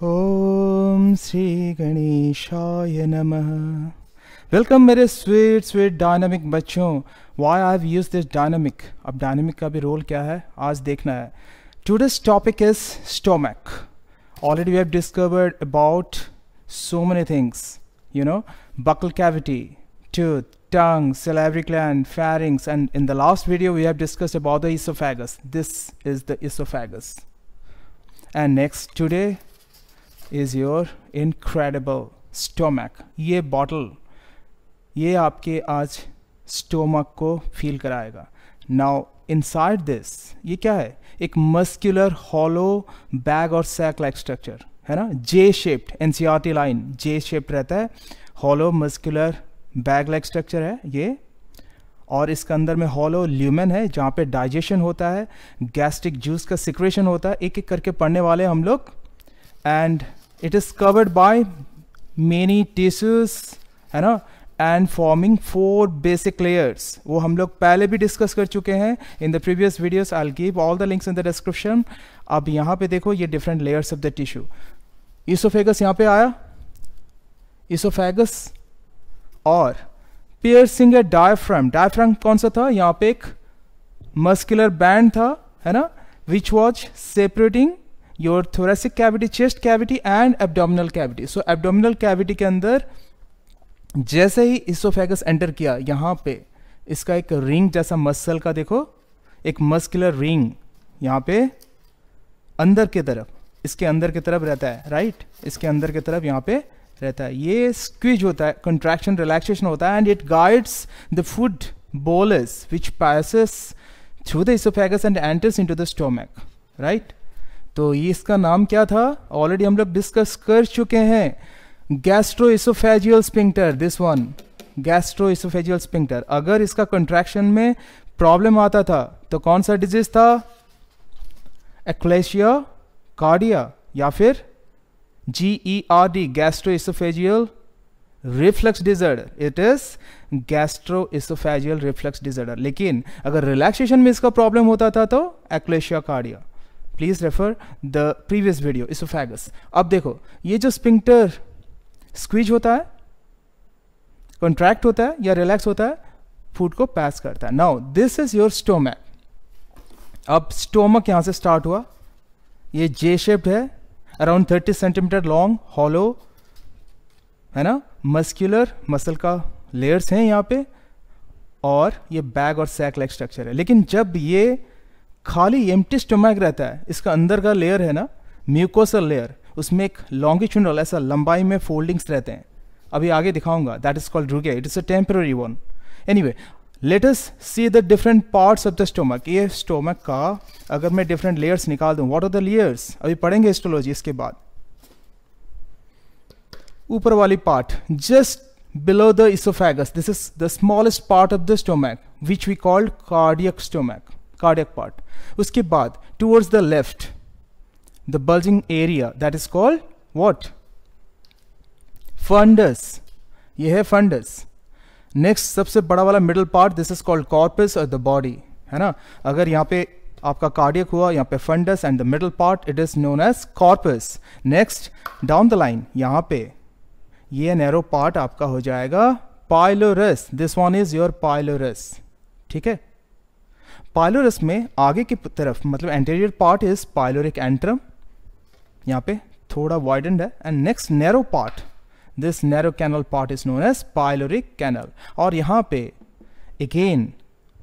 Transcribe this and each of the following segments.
ओम श्री गणेशाय नमः। वेलकम मेरे स्वीट स्वीट डायनामिक बच्चों। Why I have used this dynamic. अब डायनामिक का भी रोल क्या है आज देखना है। Today's topic is stomach. Already we have discovered about so many things, you know, buccal cavity, tooth, tongue, salivary gland, pharynx, and in the last video we have discussed about the esophagus. This is the esophagus. And next today is your incredible stomach. ये bottle, ये आपके आज stomach को feel कराएगा. Now inside this, ये क्या है? एक muscular hollow bag और sac like structure है ना, जे शेप्ड, एनसीईआरटी लाइन जे शेप्ड रहता है, hollow muscular bag like structure है ये, और इसके अंदर में हॉलो ल्यूमेन है जहाँ पे डाइजेशन होता है, गैस्ट्रिक जूस का सिक्रेशन होता है, एक एक करके पढ़ने वाले हम लोग। And it is covered by many tissues है ना, एंड फॉर्मिंग 4 बेसिक लेयर्स। वो हम लोग पहले भी डिस्कस कर चुके हैं in the previous videos. I will give all the links in the description. अब यहाँ पे देखो ये different layers of the tissue. Oesophagus यहाँ पे आया, इसोफेगस, और पियर्सिंग ए डायफ्राम। डायफ्राम कौन सा था? यहाँ पे एक मस्कुलर बैंड था है ना, which was separating your thoracic cavity, chest cavity and abdominal cavity. So abdominal cavity के अंदर जैसे ही इसोफेगस एंटर किया, यहाँ पे इसका एक रिंग जैसा मसल का देखो, एक मस्कुलर रिंग यहाँ पे अंदर की तरफ, इसके अंदर की तरफ रहता है, राइट, इसके अंदर की तरफ यहाँ पे रहता है। ये स्क्वीज होता है, कंट्रैक्शन रिलैक्सेशन होता है, and it guides the food bolus which passes through the oesophagus and enters into the stomach, right. तो ये इसका नाम क्या था? ऑलरेडी हम लोग डिस्कस कर चुके हैं, gastro-oesophageal sphincter. This one, gastro-oesophageal sphincter. अगर इसका कंट्रैक्शन में प्रॉब्लम आता था तो कौन सा डिजीज था? एक्लेशिया कार्डिया, या फिर GERD, gastroesophageal reflux disorder. It is gastroesophageal reflux disorder. लेकिन अगर रिलैक्सेशन में इसका प्रॉब्लम होता था तो achalasia cardia. Please refer the previous video, esophagus. अब देखो ये जो स्फिंक्टर स्क्वीज होता है, कॉन्ट्रैक्ट होता है या रिलैक्स होता है, फूड को पास करता है। Now this is your stomach. अब स्टोमक यहां से स्टार्ट हुआ, ये जे शेप्ड है, अराउंड 30 सेंटीमीटर लॉन्ग, हॉलो है ना, मस्कुलर मसल का लेयर्स हैं यहाँ पे, और ये बैग और सैक लाइक स्ट्रक्चर है। लेकिन जब ये खाली एम्प्टी स्टोमक रहता है, इसका अंदर का लेयर है ना, म्यूकोसल लेयर, उसमें एक लॉन्गिट्यूडनल ऐसा लंबाई में फोल्डिंग्स रहते हैं। अभी आगे दिखाऊंगा, that is called रुगे, it is a temporary one. Anyway, late us see the different parts of the stomach. ये स्टोमक का अगर मैं डिफरेंट लेयर्स निकाल दूं, व्हाट आर द लेयर्स? अभी पढ़ेंगे हिस्टोलॉजी इसके बाद। ऊपर वाली part just below the oesophagus, this is the smallest part of the stomach which we called cardiac stomach, cardiac part. उसके बाद towards the left the bulging area, that is called what? Fundus. ये है fundus. Next सबसे बड़ा वाला middle part, this is called corpus और the body, है ना। अगर यहाँ पे आपका कार्डियक हुआ, यहाँ पे fundus, and the middle part it is known as corpus. Next down the line यहाँ पे ये नैरो पार्ट आपका हो जाएगा pylorus. This one is your pylorus, ठीक है। पाइलोरस में आगे की तरफ मतलब anterior part is pyloric antrum, यहाँ पे थोड़ा वाइडेंड है, and next narrow part, this narrow canal part is known as pyloric canal. और यहाँ पे अगेन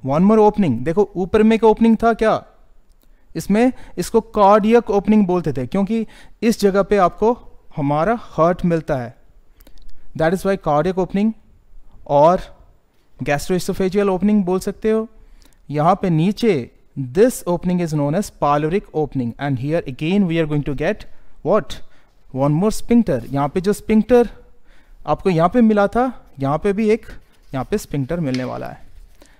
वन मोर ओपनिंग। देखो ऊपर में एक ओपनिंग था क्या? इसमें इसको कार्डियक ओपनिंग बोलते थे, क्योंकि इस जगह पे आपको हमारा हार्ट मिलता है, that is why cardiac opening, और गैस्ट्रोइसोफेजियल ओपनिंग बोल सकते हो। यहाँ पे नीचे this opening is known as pyloric opening, and here again we are going to get what? One more sphincter. यहाँ पे जो स्फिंक्टर आपको यहाँ पे मिला था, यहाँ पे भी एक यहाँ पे स्फिंक्टर मिलने वाला है।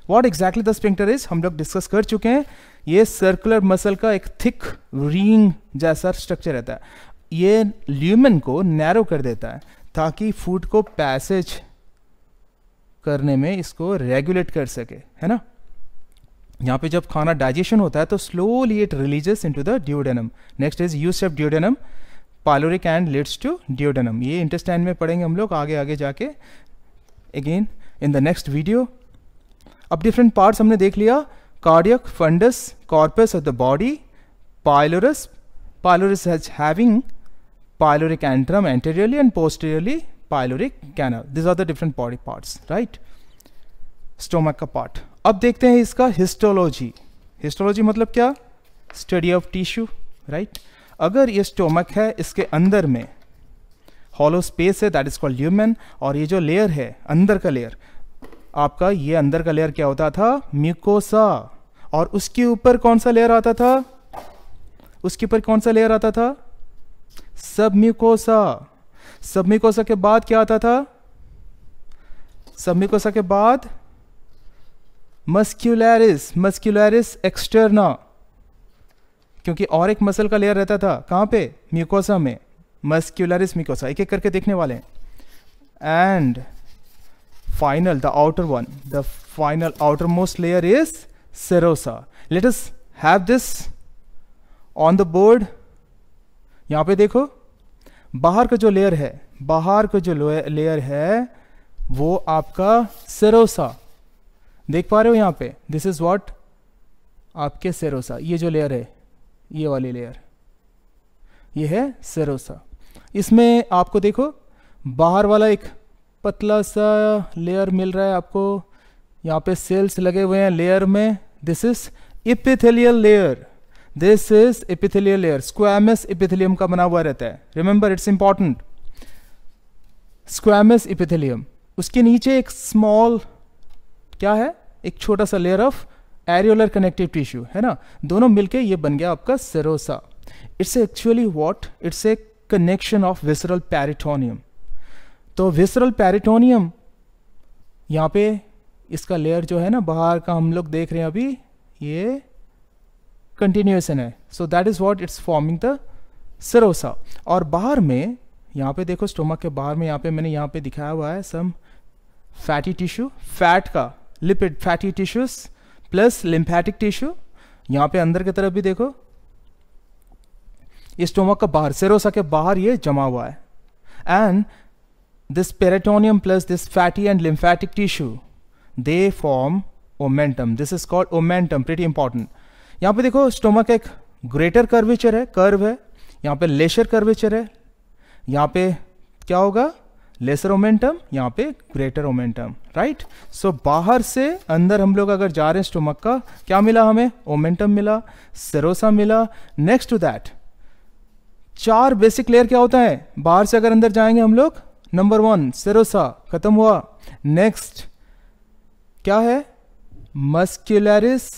What exactly the sphincter is हम लोग डिस्कस कर चुके हैं। ये सर्कुलर मसल का एक थिक रिंग जैसा स्ट्रक्चर रहता है। ये ल्यूमेन को नैरो कर देता है ताकि फूड को पैसेज करने में इसको रेगुलेट कर सके, है ना। यहाँ पे जब खाना डाइजेशन होता है तो slowly it releases into the duodenum. Next is U shape duodenum, pyloric end leads to duodenum. ये इंटेस्टाइन में पढ़ेंगे हम लोग आगे आगे जाके, again in the next video. अब डिफरेंट पार्ट्स हमने देख लिया, cardiac, fundus, corpus of the body, pylorus, pylorus has having pyloric antrum anteriorly and posteriorly pyloric canal. These are the different body parts, right? Stomach का part. अब देखते हैं इसका histology. Histology मतलब क्या? Study of tissue, right? अगर ये stomach है, इसके अंदर में हॉलो स्पेस है, दैट इज कॉल्ड ल्यूमेन, और ये जो लेयर है अंदर का लेयर आपका, ये अंदर का लेयर क्या होता था? म्यूकोसा। और उसके ऊपर कौन सा लेयर आता था? उसके ऊपर कौन सा लेयर आता था? सबम्यूकोसा। सबम्यूकोसा के बाद क्या आता था? सबम्यूकोसा के बाद मस्क्यूलरिस, मस्क्यूलरिस एक्सटर्ना, क्योंकि और एक मसल का लेयर रहता था कहां पे? म्यूकोसा में, मस्क्यूलरिस म्यूकोसा। एक एक करके देखने वाले हैं। And final, the outer one, the final outer most layer is serosa. Let us have this on the board. यहां पे देखो, बाहर का जो लेयर है, बाहर का जो लेयर है वो आपका सेरोसा, देख पा रहे हो यहां पे? दिस इज व्हाट आपके सेरोसा। ये जो लेयर है, ये वाली लेयर, ये है सेरोसा। इसमें आपको देखो बाहर वाला एक पतला सा लेयर मिल रहा है आपको, यहाँ पे सेल्स लगे हुए हैं लेयर में। This is epithelial layer, this is epithelial layer. Squamous epithelium का बना हुआ रहता है, remember it's important, squamous epithelium. उसके नीचे एक स्मॉल क्या है? एक छोटा सा layer of areolar connective tissue है ना, दोनों मिलके ये बन गया आपका serosa. It's actually what? It's a connection of visceral peritoneum. तो विसरल पेरिटोनियम यहाँ पे इसका लेयर जो है ना बाहर का, हम लोग देख रहे हैं अभी, ये कंटिन्यूएशन है। So that is what it's forming the serosa. और बाहर में यहाँ पे देखो, स्टोमक के बाहर में यहाँ पे मैंने यहाँ पे दिखाया हुआ है सम फैटी टिश्यू, फैट का, lipid fatty tissues plus lymphatic tissue. यहाँ पे अंदर की तरफ भी देखो, ये स्टोमक का बाहर, सेरोसा के बाहर ये जमा हुआ है। And this peritoneum plus this fatty and lymphatic tissue, they form omentum. This is called omentum, pretty important. यहाँ पे देखो स्टोमक एक ग्रेटर कर्वेचर है, कर्व है, यहाँ पे लेसर कर्वेचर है, यहाँ पे क्या होगा? लेसर ओमेंटम, यहाँ पे ग्रेटर ओमेंटम, राइट? सो बाहर से अंदर हम लोग अगर जा रहे हैं स्टोमक का, क्या मिला हमें? ओमेंटम मिला, सेरोसा मिला। Next to that 4 basic layer क्या होता है? बाहर से अगर अंदर जाएंगे हम लोग, नंबर 1 सेरोसा खत्म हुआ। नेक्स्ट क्या है? मस्क्यूलरिस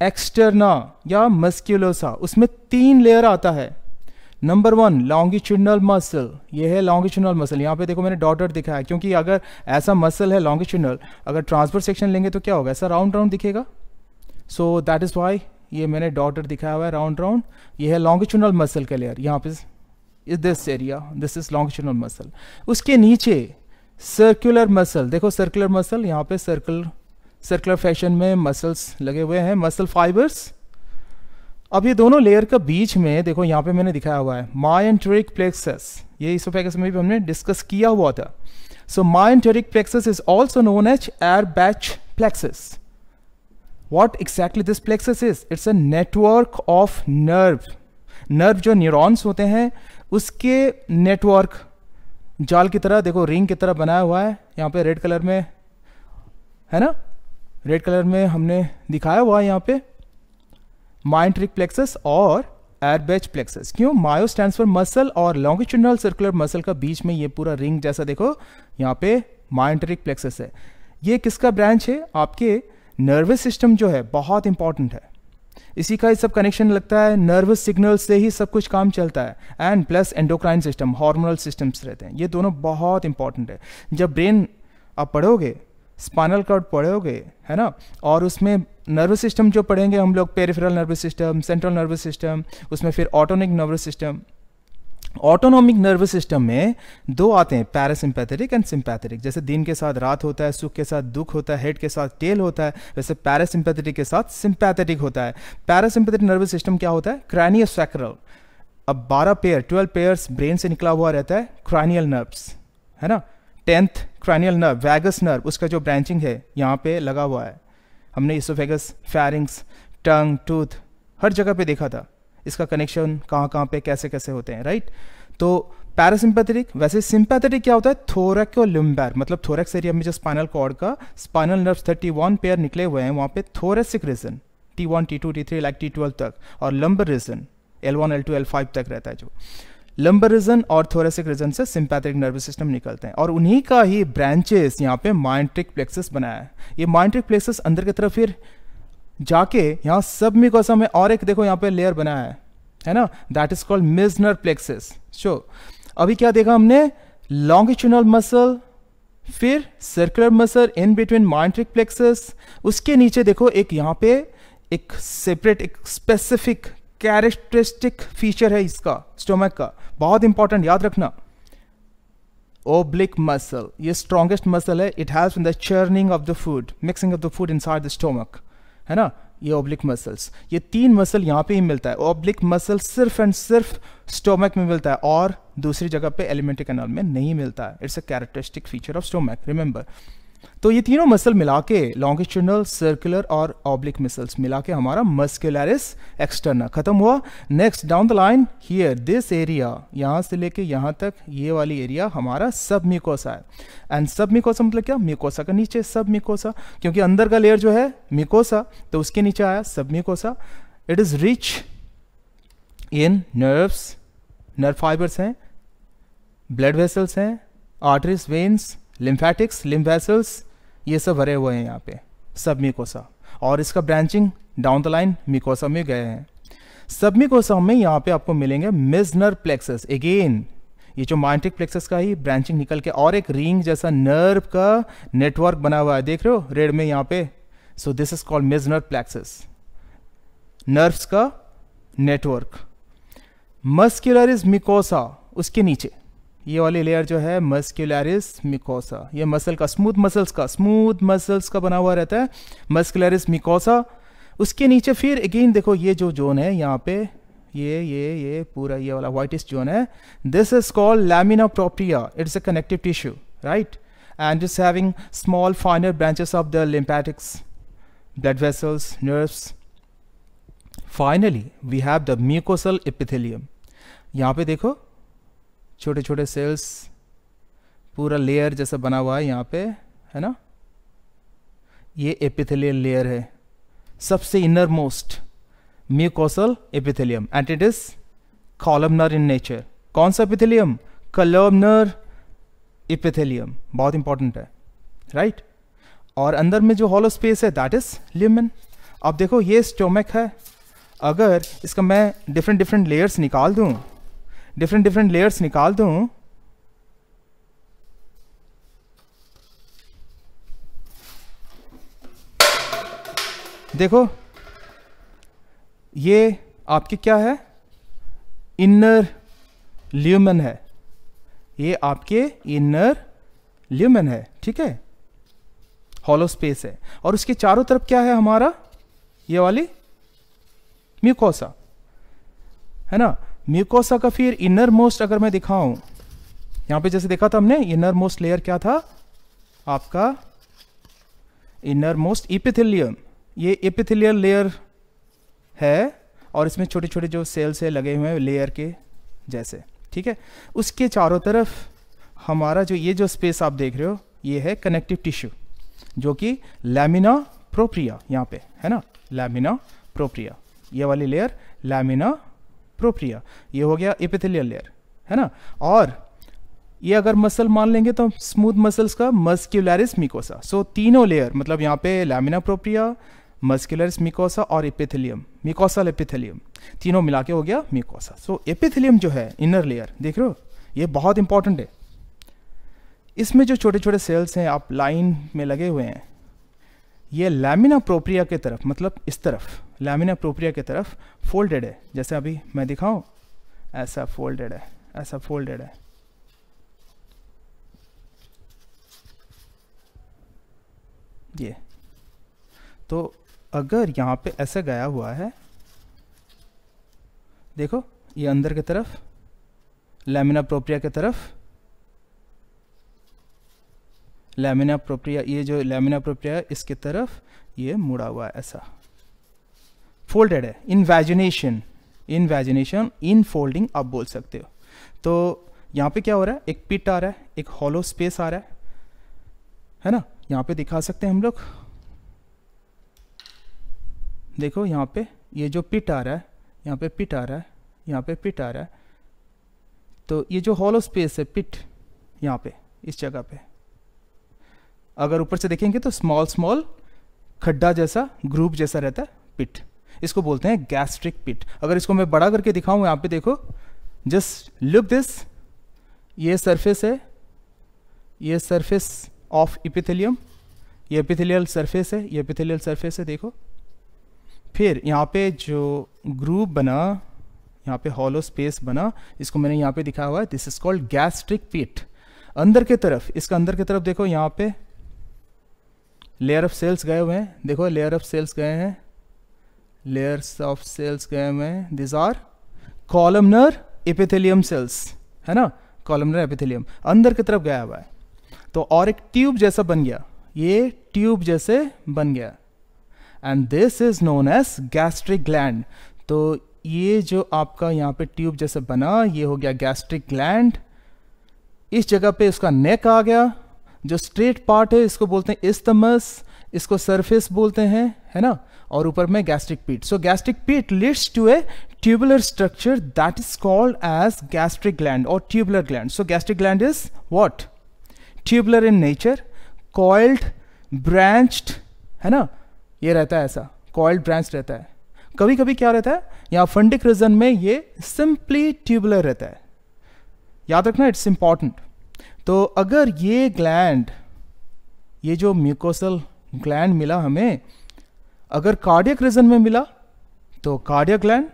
एक्सटर्ना या मस्क्यूलोसा। उसमें 3 लेयर आता है। नंबर 1 लॉन्गिट्यूडनल मसल, ये है लॉन्गिट्यूडनल मसल। यहाँ पे देखो मैंने डॉटर दिखाया है, क्योंकि अगर ऐसा मसल है लॉन्गिट्यूडनल, अगर ट्रांसफर सेक्शन लेंगे तो क्या होगा? ऐसा राउंड राउंड दिखेगा। सो दैट इज वाई ये मैंने डॉटर दिखाया हुआ है राउंड राउंड। ये है लॉन्गिट्यूडनल मसल का लेयर, यहाँ पे is this area, this is longitudinal muscle. उसके नीचे सर्कुलर मसल, देखो सर्कुलर मसल, यहाँ पे सर्कुलर फैशन में मसल्स लगे हुए हैं, मसल फाइबर्स। अब ये दोनों लेयर का बीच में देखो, यहाँ पे मैंने दिखाया हुआ है मायोएंटेरिक प्लेक्सस, ये इसोफेगस में भी हमने डिस्कस किया हुआ था। So myenteric plexus is also known as Auerbach plexus. What exactly this plexus is? It's a network of nerve. Nerve जो न्यूरॉन्स होते हैं उसके नेटवर्क जाल की तरह, देखो रिंग की तरह बनाया हुआ है। यहाँ पे रेड कलर में है ना, रेड कलर में हमने दिखाया हुआ है यहाँ पे मायोएंटेरिक प्लेक्सस और एयर बैच प्लेक्सस। क्यों? मायो स्टैंड्स फॉर मसल और लॉन्गिट्यूडनल सर्कुलर मसल का बीच में ये पूरा रिंग जैसा देखो यहाँ पे मायोएंटेरिक प्लेक्सस है। ये किसका ब्रांच है? आपके नर्वस सिस्टम जो है, बहुत इंपॉर्टेंट है। इसी का सब कनेक्शन लगता है, नर्वस सिग्नल से ही सब कुछ काम चलता है। And plus endocrine system, hormonal systems रहते हैं, ये दोनों बहुत इंपॉर्टेंट है। जब ब्रेन आप पढ़ोगे, स्पाइनल कॉर्ड पढ़ोगे है ना, और उसमें नर्वस सिस्टम जो पढ़ेंगे हम लोग, peripheral nervous system, central nervous system, उसमें फिर autonomic nervous system. Autonomic nervous system में 2 आते हैं, पैरासिम्पैथेटिक एंड सिम्पैथेटिक। जैसे दिन के साथ रात होता है, सुख के साथ दुख होता है, हेड के साथ टेल होता है, वैसे पैरासिम्पैथेटिक के साथ सिम्पैथेटिक होता है। पैरासिम्पैथेटिक नर्वस सिस्टम क्या होता है? क्रैनियोसैक्रल, अब 12 पेयर्स ब्रेन से निकला हुआ रहता है क्रैनियल नर्व्स, है ना। 10th cranial nerve vagus nerve, उसका जो ब्रांचिंग है यहाँ पे लगा हुआ है। हमने इसोफेगस, फैरिंग्स, टंग, टूथ हर जगह पे देखा था इसका कनेक्शन कहाँ कहाँ पे कैसे कैसे होते हैं, राइट। तो पैरासिम्पैथेटिक, वैसे सिंपैथेटिक क्या होता है, थोरैकोलिम्बर, मतलब थोरैक्स एरिया में जो स्पाइनल कॉर्ड का स्पाइनल नर्व 31 पेयर निकले हुए हैं, वहाँ पे thoracic region T1, T2, T3 like T12 तक, और lumbar region L1, L2, L5 तक रहता है। जो लंबर रीजन और थोरेसिक रीजन से सिंपैथेटिक नर्वस सिस्टम निकलते हैं, और उन्हीं का ही ब्रांचेस यहाँ पे माइंट्रिक प्लेक्सस बनाया है। ये माइंट्रिक प्लेक्सस अंदर की तरफ फिर जाके यहाँ सब म्यूकोसा में और एक देखो यहाँ पे लेयर बनाया है ना, that is called Meissner plexus. So अभी क्या देखा हमने, लॉन्गिट्यूडनल मसल, फिर circular muscle in between myenteric plexus, उसके नीचे देखो एक यहाँ पे एक सेपरेट एक स्पेसिफिक कैरेक्टरिस्टिक फीचर है इसका स्टोमक का, बहुत इंपॉर्टेंट, याद रखना। ओब्लिक मसल, ये स्ट्रॉन्गेस्ट मसल है, it helps in the churning of the food, mixing of the food inside the stomach, है ना। ये ओब्लिक मसल्स, ये 3 मसल यहाँ पे ही मिलता है। ओब्लिक मसल सिर्फ एंड सिर्फ स्टोमक में मिलता है और दूसरी जगह पे एलिमेंट्री कैनाल में नहीं मिलता है। It's a characteristic feature of stomach, remember. तो ये तीनों मसल मिला के, लॉन्गिट्यूडनल, सर्कुलर और ऑब्लिक मसल्स मिला के हमारा मस्कुलरिस एक्सटर्ना खत्म हुआ। Next down the line here this area, यहाँ से लेके यहाँ तक ये वाली एरिया हमारा सब म्यूकोसा है। एंड सब म्यूकोसा मतलब क्या, म्यूकोसा का नीचे सब म्यूकोसा, क्योंकि अंदर का लेयर जो है म्यूकोसा, तो उसके नीचे आया सब mucosa. It is rich in nerves, nerve fibres हैं, ब्लड वेसल्स हैं, arteries, veins, lymphatics, lymph vessels, ये सब भरे हुए हैं यहाँ पे सब म्यूकोसा, और इसका branching down the line mucosa में गए हैं। सब म्यूकोसा में यहाँ पे आपको मिलेंगे मिजनर प्लेक्सस, अगेन ये जो माइंट्रिक प्लेक्सस का ही ब्रांचिंग निकल के और एक रिंग जैसा नर्व का नेटवर्क बना हुआ है, देख रहे हो रेड में यहाँ पे। So this is called Meissner plexus, nerves का नेटवर्क। मस्कुलरिस म्यूकोसा, उसके नीचे ये वाली लेयर जो है मस्कुलरिस म्यूकोसा, ये मसल का स्मूथ मसल्स का बना हुआ रहता है मस्कुलरिस म्यूकोसा। उसके नीचे फिर अगेन देखो ये जो जोन है यहाँ पे, ये पूरा ये वाला व्हाइटिश जोन है, this is called lamina propria, it's a connective tissue, right, and it's having small finer branches of the lymphatics, blood vessels, nerves. Finally we have the mucosal epithelium. यहाँ पे देखो छोटे छोटे सेल्स, पूरा layer जैसा बना हुआ है यहाँ पे, है ना। ये एपिथेलियल लेयर है, सबसे inner most mucosal epithelium, and it is columnar in nature. कौन सा एपिथेलियम, कॉलमनर एपिथेलियम, बहुत इंपॉर्टेंट है, राइट। और अंदर में जो हॉलो स्पेस है दैट इज ल्यूमेन। अब देखो ये स्टोमक है, अगर इसका मैं डिफरेंट लेयर्स निकाल दूं, देखो ये आपकी क्या है, इनर ल्यूमेन है, ये आपके इनर ल्यूमेन है, ठीक है, हॉलो स्पेस है। और उसके चारों तरफ क्या है हमारा, ये वाली म्यूकोसा, है ना। म्यूकोसा का फिर इनर मोस्ट अगर मैं दिखाऊं, यहां पे जैसे देखा था हमने, इनर मोस्ट लेयर क्या था आपका, इनर मोस्ट एपिथेलियम। ये एपिथेलियल लेयर है और इसमें छोटे छोटे जो सेल्स है लगे हुए हैं लेयर के जैसे, ठीक है। उसके चारों तरफ हमारा जो ये जो स्पेस आप देख रहे हो, ये है कनेक्टिव टिश्यू, जो कि लैमिना प्रोप्रिया यहाँ पे है ना, लैमिना प्रोप्रिया, ये वाली लेयर लैमिना प्रोप्रिया, ये हो गया एपिथेलियल लेयर, है ना। और ये अगर मसल मान लेंगे तो स्मूथ मसल्स का मस्कुलरिस म्यूकोसा। सो तीनों लेयर, मतलब यहाँ पे लैमिना प्रोप्रिया, मस्कुलरिस म्यूकोसा और एपिथेलियम, म्यूकोसल एपिथेलियम, तीनों मिला के हो गया म्यूकोसा। सो एपिथेलियम जो है इनर लेयर, देख रहे हो, ये बहुत इंपॉर्टेंट है। इसमें जो छोटे छोटे सेल्स हैं आप लाइन में लगे हुए हैं, ये लैमिना प्रोप्रिया के तरफ, मतलब इस तरफ लैमिना प्रोप्रिया के तरफ फोल्डेड है, जैसे अभी मैं दिखाऊं, ऐसा फोल्डेड है, ऐसा फोल्डेड है। ये तो अगर यहाँ पे ऐसे गया हुआ है, देखो ये अंदर की तरफ, लैमिना प्रोप्रिया की तरफ, लैमिना प्रोप्रिया, ये जो लैमिना प्रोप्रिया है इसकी तरफ ये मुड़ा हुआ है, ऐसा फोल्डेड है। इनवैजिनेशन, इनवैजिनेशन, इन फोल्डिंग आप बोल सकते हो। तो यहाँ पे क्या हो रहा है, एक पिट आ रहा है, एक हॉलो स्पेस आ रहा है ना। यहाँ पे दिखा सकते हैं हम लोग, देखो यहाँ पे ये जो पिट आ रहा है, यहाँ पे पिट आ रहा है, यहाँ पे पिट आ रहा है, तो ये जो हॉलो स्पेस है पिट, यहाँ पे इस जगह पे अगर ऊपर से देखेंगे तो स्मॉल स्मॉल खड्डा जैसा, ग्रुप जैसा रहता है पिट, इसको बोलते हैं गैस्ट्रिक पिट। अगर इसको मैं बड़ा करके दिखाऊं, यहाँ पे देखो, जस्ट लुक दिस, ये सरफेस है, ये सरफेस ऑफ एपिथेलियम, ये एपिथेलियल सरफेस है, ये एपिथेलियल सरफेस है, देखो। फिर यहाँ पे जो ग्रुप बना, यहाँ पे हॉलो स्पेस बना, इसको मैंने यहाँ पे दिखाया हुआ है, दिस इज कॉल्ड गैस्ट्रिक पिट। अंदर के तरफ, इसका अंदर की तरफ देखो, यहाँ पे लेयर ऑफ सेल्स गए हुए हैं, देखो लेयर ऑफ सेल्स गए हैं, लेयर्स ऑफ सेल्स गए हुए हैं, this are columnar epithelium cells, है ना, कॉलमनर एपिथेलियम अंदर की तरफ गया हुआ है। तो और एक ट्यूब जैसा बन गया, ये ट्यूब जैसे बन गया, and this is known as gastric gland. तो ये जो आपका यहाँ पे ट्यूब जैसा बना, ये हो गया गैस्ट्रिक ग्लैंड। इस जगह पे इसका नेक आ गया, जो स्ट्रेट पार्ट है इसको बोलते हैं इस्थमस, इसको सरफेस बोलते हैं, है ना, और ऊपर में gastric pit. So gastric pit leads to a tubular structure that is called as gastric gland or tubular gland. So gastric gland is what? Tubular in nature, coiled, branched, है ना, ये रहता है ऐसा, coiled branched रहता है। कभी कभी क्या रहता है, यहाँ फंडिक रीजन में ये simply tubular रहता है, याद रखना, इट्स इंपॉर्टेंट। तो अगर ये ग्लैंड, ये जो म्यूकोसल ग्लैंड मिला हमें, अगर कार्डियक रीजन में मिला तो कार्डियक ग्लैंड,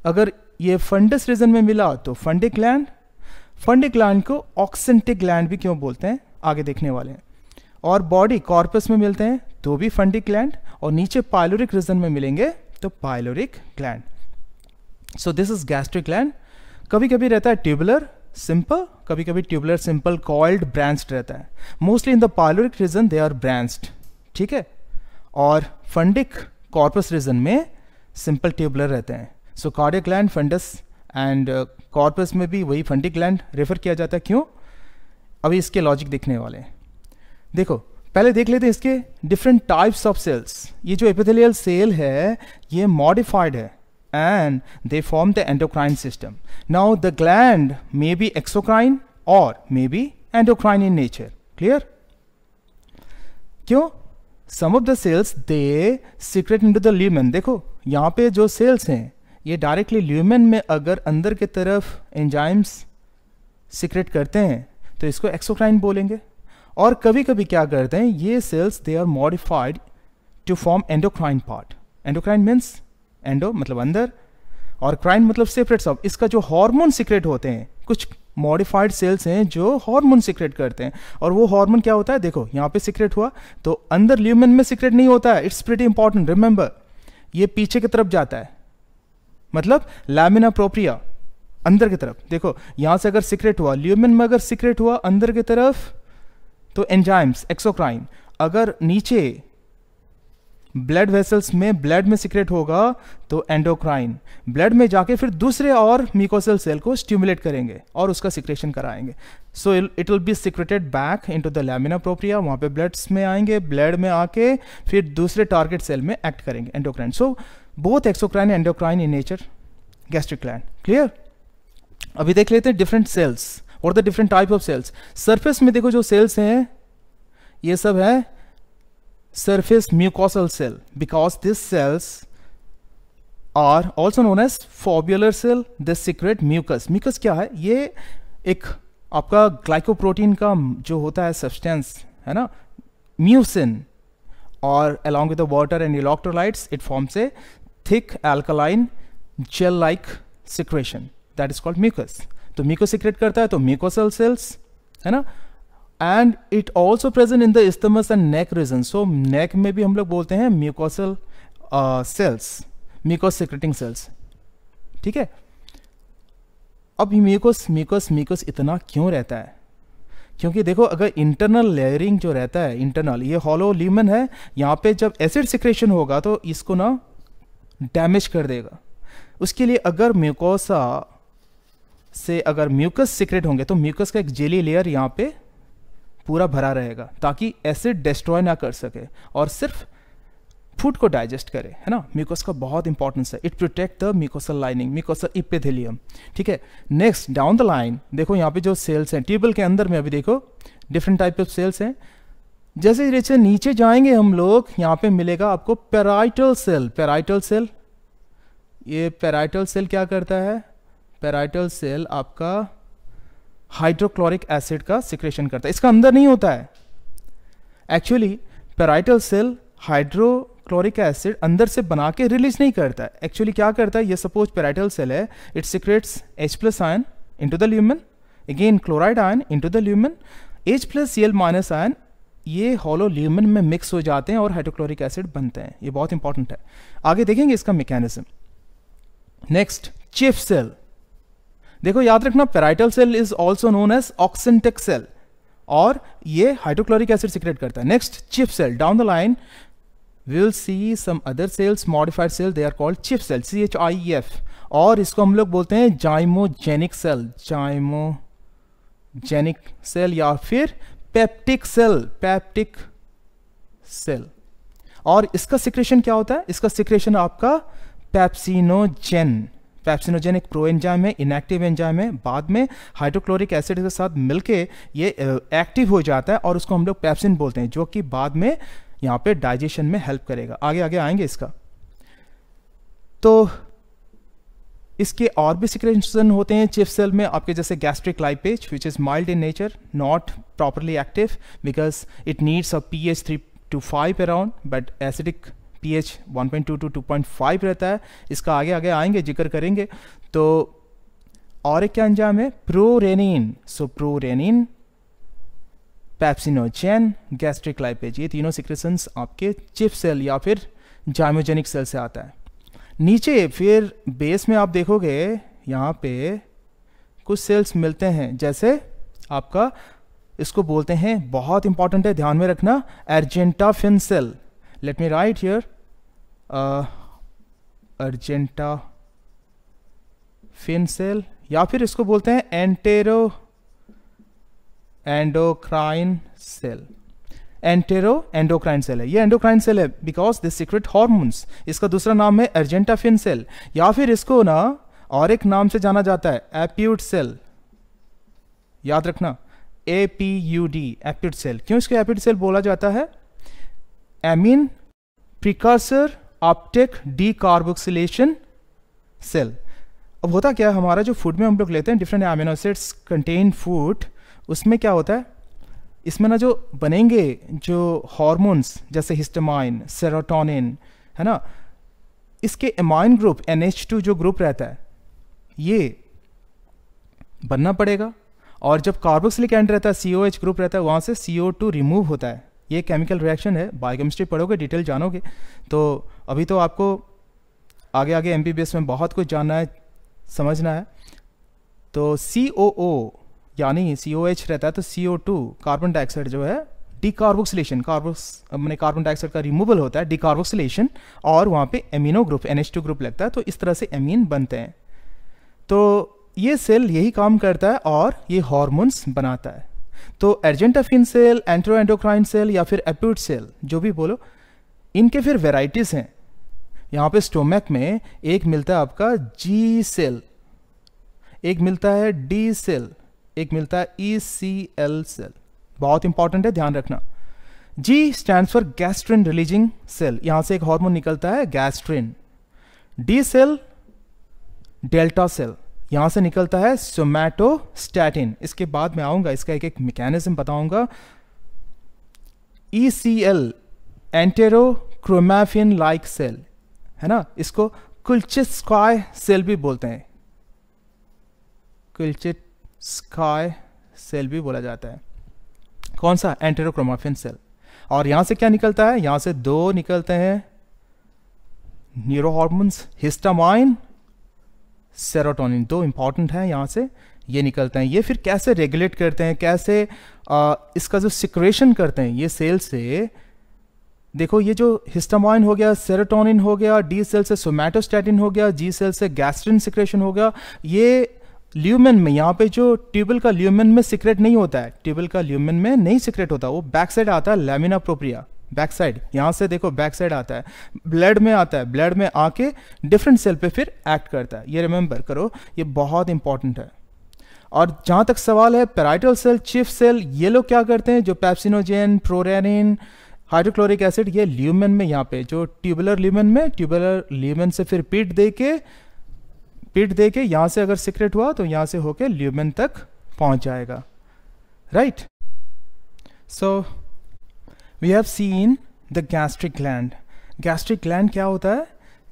अगर ये फंडस रीजन में मिला तो फंडिक ग्लैंड। फंडिक ग्लैंड को ऑक्सेंटिक ग्लैंड भी क्यों बोलते हैं, आगे देखने वाले हैं। और बॉडी कॉर्पस में मिलते हैं तो भी फंडिक ग्लैंड, और नीचे पाइलोरिक रीजन में मिलेंगे तो pyloric gland. So this is gastric gland. कभी कभी रहता है ट्यूबुलर सिंपल, कभी कभी ट्यूबुलर सिंपल कॉइल्ड ब्रांच्ड रहता है। Mostly in the pyloric region they are branched, ठीक है, और फंडिक कॉर्पस रीजन में सिंपल ट्यूबुलर रहते हैं। So cardiac gland, fundus and corpus में भी वही फंडिक ग्लैंड रेफर किया जाता है। क्यों, अभी इसके लॉजिक देखने वाले हैं। देखो पहले देख लेते हैं इसके डिफरेंट टाइप्स ऑफ सेल्स। ये जो एपिथेलियल सेल है ये मॉडिफाइड है and they form the endocrine system. Now the gland may be exocrine or may be endocrine in nature. Clear? क्यों? Some of the cells they secrete into the lumen. देखो यहाँ पे जो sales हैं ये डायरेक्टली ल्यूमेन में अगर अंदर की तरफ एंजाइम्स सिक्रेट करते हैं तो इसको एक्सोक्राइन बोलेंगे। और कभी कभी क्या करते हैं ये cells, they are modified to form endocrine part. Endocrine means endo मतलब अंदर, और क्राइन मतलब सेपरेट सब। इसका जो हार्मोन सिक्रेट होते हैं, कुछ मॉडिफाइड सेल्स हैं जो हार्मोन सिक्रेट करते हैं, और वो हार्मोन क्या होता है, देखो यहाँ पे सिक्रेट हुआ तो अंदर ल्यूमेन में सिक्रेट नहीं होता है। इट्स प्रीटी इंपॉर्टेंट, रिमेंबर, ये पीछे की तरफ जाता है, मतलब लैमिना प्रोप्रिया अंदर की तरफ। देखो यहां से अगर सिक्रेट हुआ ल्यूमेन में, अगर सिक्रेट हुआ अंदर की तरफ तो एंजाइम्स एक्सोक्राइन। अगर नीचे ब्लड वेसल्स में, ब्लड में सिक्रेट होगा तो एंडोक्राइन। ब्लड में जाके फिर दूसरे और म्यूकोसल सेल को स्टिमुलेट करेंगे और उसका सिक्रेशन कराएंगे। So it will be secreted back into the lamina propria, वहां पे ब्लड्स में आएंगे, ब्लड में आके फिर दूसरे टारगेट सेल में एक्ट करेंगे, endocrine. So both exocrine endocrine in nature, gastric gland. Clear? अभी देख लेते हैं डिफरेंट सेल्स और the different type of cells. Surface में देखो जो सेल्स हैं ये सब है surface mucosal cell, because these cells are also known as foveolar cell. They secrete mucus. Mucus क्या है, ये एक आपका ग्लाइकोप्रोटीन का जो होता है सब्सटेंस है ना, म्यूसिन, और along with the water and electrolytes it forms a thick alkaline gel like secretion that is called mucus. तो mucus secrete करता है तो mucosal cells है ना, and it also present in the isthmus and neck region. So neck में भी हम लोग बोलते हैं mucosal cells, mucus secreting cells, ठीक है। अब म्यूकस म्यूकस म्यूकस इतना क्यों रहता है? क्योंकि देखो, अगर इंटरनल लेयरिंग जो रहता है, इंटरनल, ये हॉलो ल्यूमेन है, यहाँ पे जब एसिड सिक्रेशन होगा तो इसको ना डैमेज कर देगा। उसके लिए अगर म्यूकोसा से अगर म्यूकस सिक्रेट होंगे तो म्यूकस का एक जेली लेयर यहाँ पे पूरा भरा रहेगा ताकि एसिड डिस्ट्रॉय ना कर सके और सिर्फ फूड को डाइजेस्ट करे, है ना। म्यूकस का बहुत इंपॉर्टेंस है, it protect the mucosal lining, mucosal epithelium. ठीक है, नेक्स्ट डाउन द लाइन देखो यहाँ पे जो सेल्स हैं ट्यूबल के अंदर में, अभी देखो डिफरेंट टाइप ऑफ सेल्स हैं। जैसे जैसे नीचे जाएंगे हम लोग, यहाँ पे मिलेगा आपको पेराइटल सेल। पेराइटल सेल, ये पेराइटल सेल क्या करता है? पेराइटल सेल आपका हाइड्रोक्लोरिक एसिड का सिक्रेशन करता है, इसका अंदर नहीं होता है actually. Parietal cell hydrochloric acid अंदर से बना के रिलीज नहीं करता है। एक्चुअली क्या करता है, ये सपोज पेराइटल सेल है, it secretes H+ ion into the lumen, again chloride ion into the lumen, H+Cl- ion ये हॉलो ल्यूमेन में मिक्स हो जाते हैं और हाइड्रोक्लोरिक एसिड बनते हैं। ये बहुत इंपॉर्टेंट है, आगे देखेंगे इसका मैकेनिज्म। नेक्स्ट चिफ सेल, देखो याद रखना, parietal cell is also known as oxyntic cell और ये हाइड्रोक्लोरिक एसिड सिक्रेट करता है। Next chief cell, down the line we will see some other cells, modified cell, they are called chief cell, CHIEF, और इसको हम लोग बोलते हैं जाइमोजेनिक सेल, जाइमोजेनिक सेल या फिर पेप्टिक सेल, पेप्टिक सेल। और इसका सिक्रेशन क्या होता है? इसका सिक्रेशन आपका पेप्सिनोजेन, पेप्सिनोजेन एक प्रो एंजाइम है, इनएक्टिव एंजाइम है, बाद में हाइड्रोक्लोरिक एसिड के साथ मिलके ये एक्टिव हो जाता है और उसको हम लोग पेप्सिन बोलते हैं, जो कि बाद में यहाँ पे डाइजेशन में हेल्प करेगा। आगे आगे आएंगे इसका। तो इसके और भी सिक्रेशन होते हैं चिफ सेल में आपके, जैसे gastric lipase which is mild in nature, not properly active because it needs a pH 3 to 5 around, but acidic pH 1.2 to 2.5 रहता है। इसका आगे आगे आएंगे, जिक्र करेंगे। तो और एक क्या एंजाइम है? प्रोरेनिन। सो प्रोरेनिन, पेप्सिनोजेन, गैस्ट्रिक लाइपेज, ये तीनों सिक्रेशंस आपके चिफ सेल या फिर जाइमोजेनिक सेल से आता है। नीचे फिर बेस में आप देखोगे यहाँ पे कुछ सेल्स मिलते हैं, जैसे आपका इसको बोलते हैं, बहुत इंपॉर्टेंट है, ध्यान में रखना, argentaffin cell. Let me write here, argentaffin cell, या फिर इसको बोलते हैं एंडोक्राइन सेल। एंडोक्राइन सेल है, ये एंडोक्राइन सेल है बिकॉज दिस सीक्रेट हार्मोन्स। इसका दूसरा नाम है अर्जेंटाफिन सेल, या फिर इसको ना और एक नाम से जाना जाता है, एप्यूड सेल। याद रखना, APUD, एप्यूड सेल। क्यों इसको एप्यूड सेल बोला जाता है? Amine precursor uptake decarboxylation cell. अब होता क्या है, हमारा जो फूड में हम लोग लेते हैं different amino acids contain food, उसमें क्या होता है, इसमें ना जो बनेंगे जो हार्मोन्स जैसे हिस्टामाइन, सेरोटोनिन, है ना, इसके एमाइन ग्रुप NH2 जो ग्रुप रहता है ये बनना पड़ेगा, और जब कार्बोक्सिलिक एंड रहता है, COH ग्रुप रहता है, वहाँ से CO2 रिमूव होता है। ये केमिकल रिएक्शन है, बायोकेमिस्ट्री पढ़ोगे डिटेल जानोगे। तो अभी तो आपको आगे आगे MBBS में बहुत कुछ जानना है, समझना है। तो COO यानी COH रहता है, तो CO2 कार्बन डाइऑक्साइड जो है डीकार्बोक्सिलेशन, कार्बन डाइऑक्साइड का रिमूवल होता है, डीकार्बोक्सिलेशन, और वहाँ पे एमिनो ग्रुप NH2 ग्रुप लगता है, तो इस तरह से एमीन बनते हैं। तो ये सेल यही काम करता है और ये हार्मोन्स बनाता है। तो अर्जेंटाफिन सेल, एंटेरोएंडोक्राइन सेल या फिर एप्यूड सेल, जो भी बोलो, इनके फिर वेराइटीज हैं। यहाँ पे स्टोमक में एक मिलता है आपका G सेल, एक मिलता है D सेल, एक मिलता है ECL सेल। बहुत इंपॉर्टेंट है, ध्यान रखना। G stands for gastrin releasing cell, यहां से एक हार्मोन निकलता है gastrin. D cell delta cell, यहां से निकलता है सोमैटोस्टैटिन। इसके बाद मैं आऊंगा, इसका एक एक मैकेनिज्म बताऊंगा। ECL एंटेरोक्रोमैफिन लाइक सेल, है ना, इसको कुल्चित्स्काय सेल भी बोलते हैं, कुल्चित्स्काय सेल भी बोला जाता है। कौन सा? एंटेरोक्रोमैफिन सेल। और यहां से क्या निकलता है? यहां से दो निकलते हैं न्यूरो हार्मोन्स, हिस्टामाइन सेरोटोनिन, दो इंपॉर्टेंट हैं, यहाँ से ये निकलते हैं। ये फिर कैसे रेगुलेट करते हैं, कैसे इसका जो सिक्रेशन करते हैं ये सेल से, देखो ये जो हिस्टामाइन हो गया, सेरोटोनिन हो गया, डी सेल से सोमैटोस्टैटिन हो गया, जी सेल से गैस्ट्रिन सिक्रेशन हो गया, ये ल्यूमेन में, यहाँ पे जो ट्यूबल का ल्यूमेन में सिक्रेट नहीं होता है, ट्यूबल का ल्यूमेन में नहीं सिक्रेट होता, वो बैक साइड आता है, लैमिना प्रोप्रिया बैक साइड, यहाँ से देखो बैक साइड आता है, ब्लड में आता है, ब्लड में आके डिफरेंट सेल पे फिर एक्ट करता है। ये रिमेंबर करो, ये बहुत इंपॉर्टेंट है। और जहाँ तक सवाल है पैराइटल सेल, चिफ सेल, ये लोग क्या करते हैं, जो पेप्सिनोजेन, प्रोरेनिन, हाइड्रोक्लोरिक एसिड, ये ल्यूमेन में, यहाँ पे जो ट्यूबुलर ल्यूमेन में, ट्यूबुलर ल्यूमेन से फिर पीट दे के यहाँ से अगर सिक्रेट हुआ तो यहाँ से होके ल्यूमेन तक पहुँच जाएगा, right. So we have seen the gastric gland. Gastric gland क्या होता है,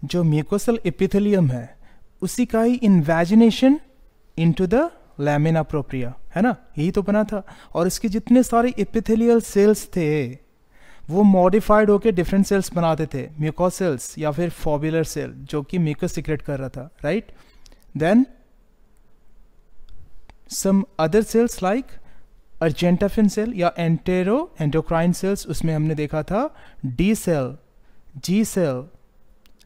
जो म्यूकोसल एपिथेलियम है उसी का ही invagination into the lamina propria, है ना, यही तो बना था। और इसके जितने सारे एपिथेलियल सेल्स थे वो मॉडिफाइड होकर डिफरेंट सेल्स बनाते थे, म्यूकोसेल्स या फिर फॉब्युलर सेल, जो कि म्यूकस सिक्रेट कर रहा था, right. Then some other cells like argentaffin cell या एंडोक्राइन सेल्स, उसमें हमने देखा था डी सेल, जी सेल,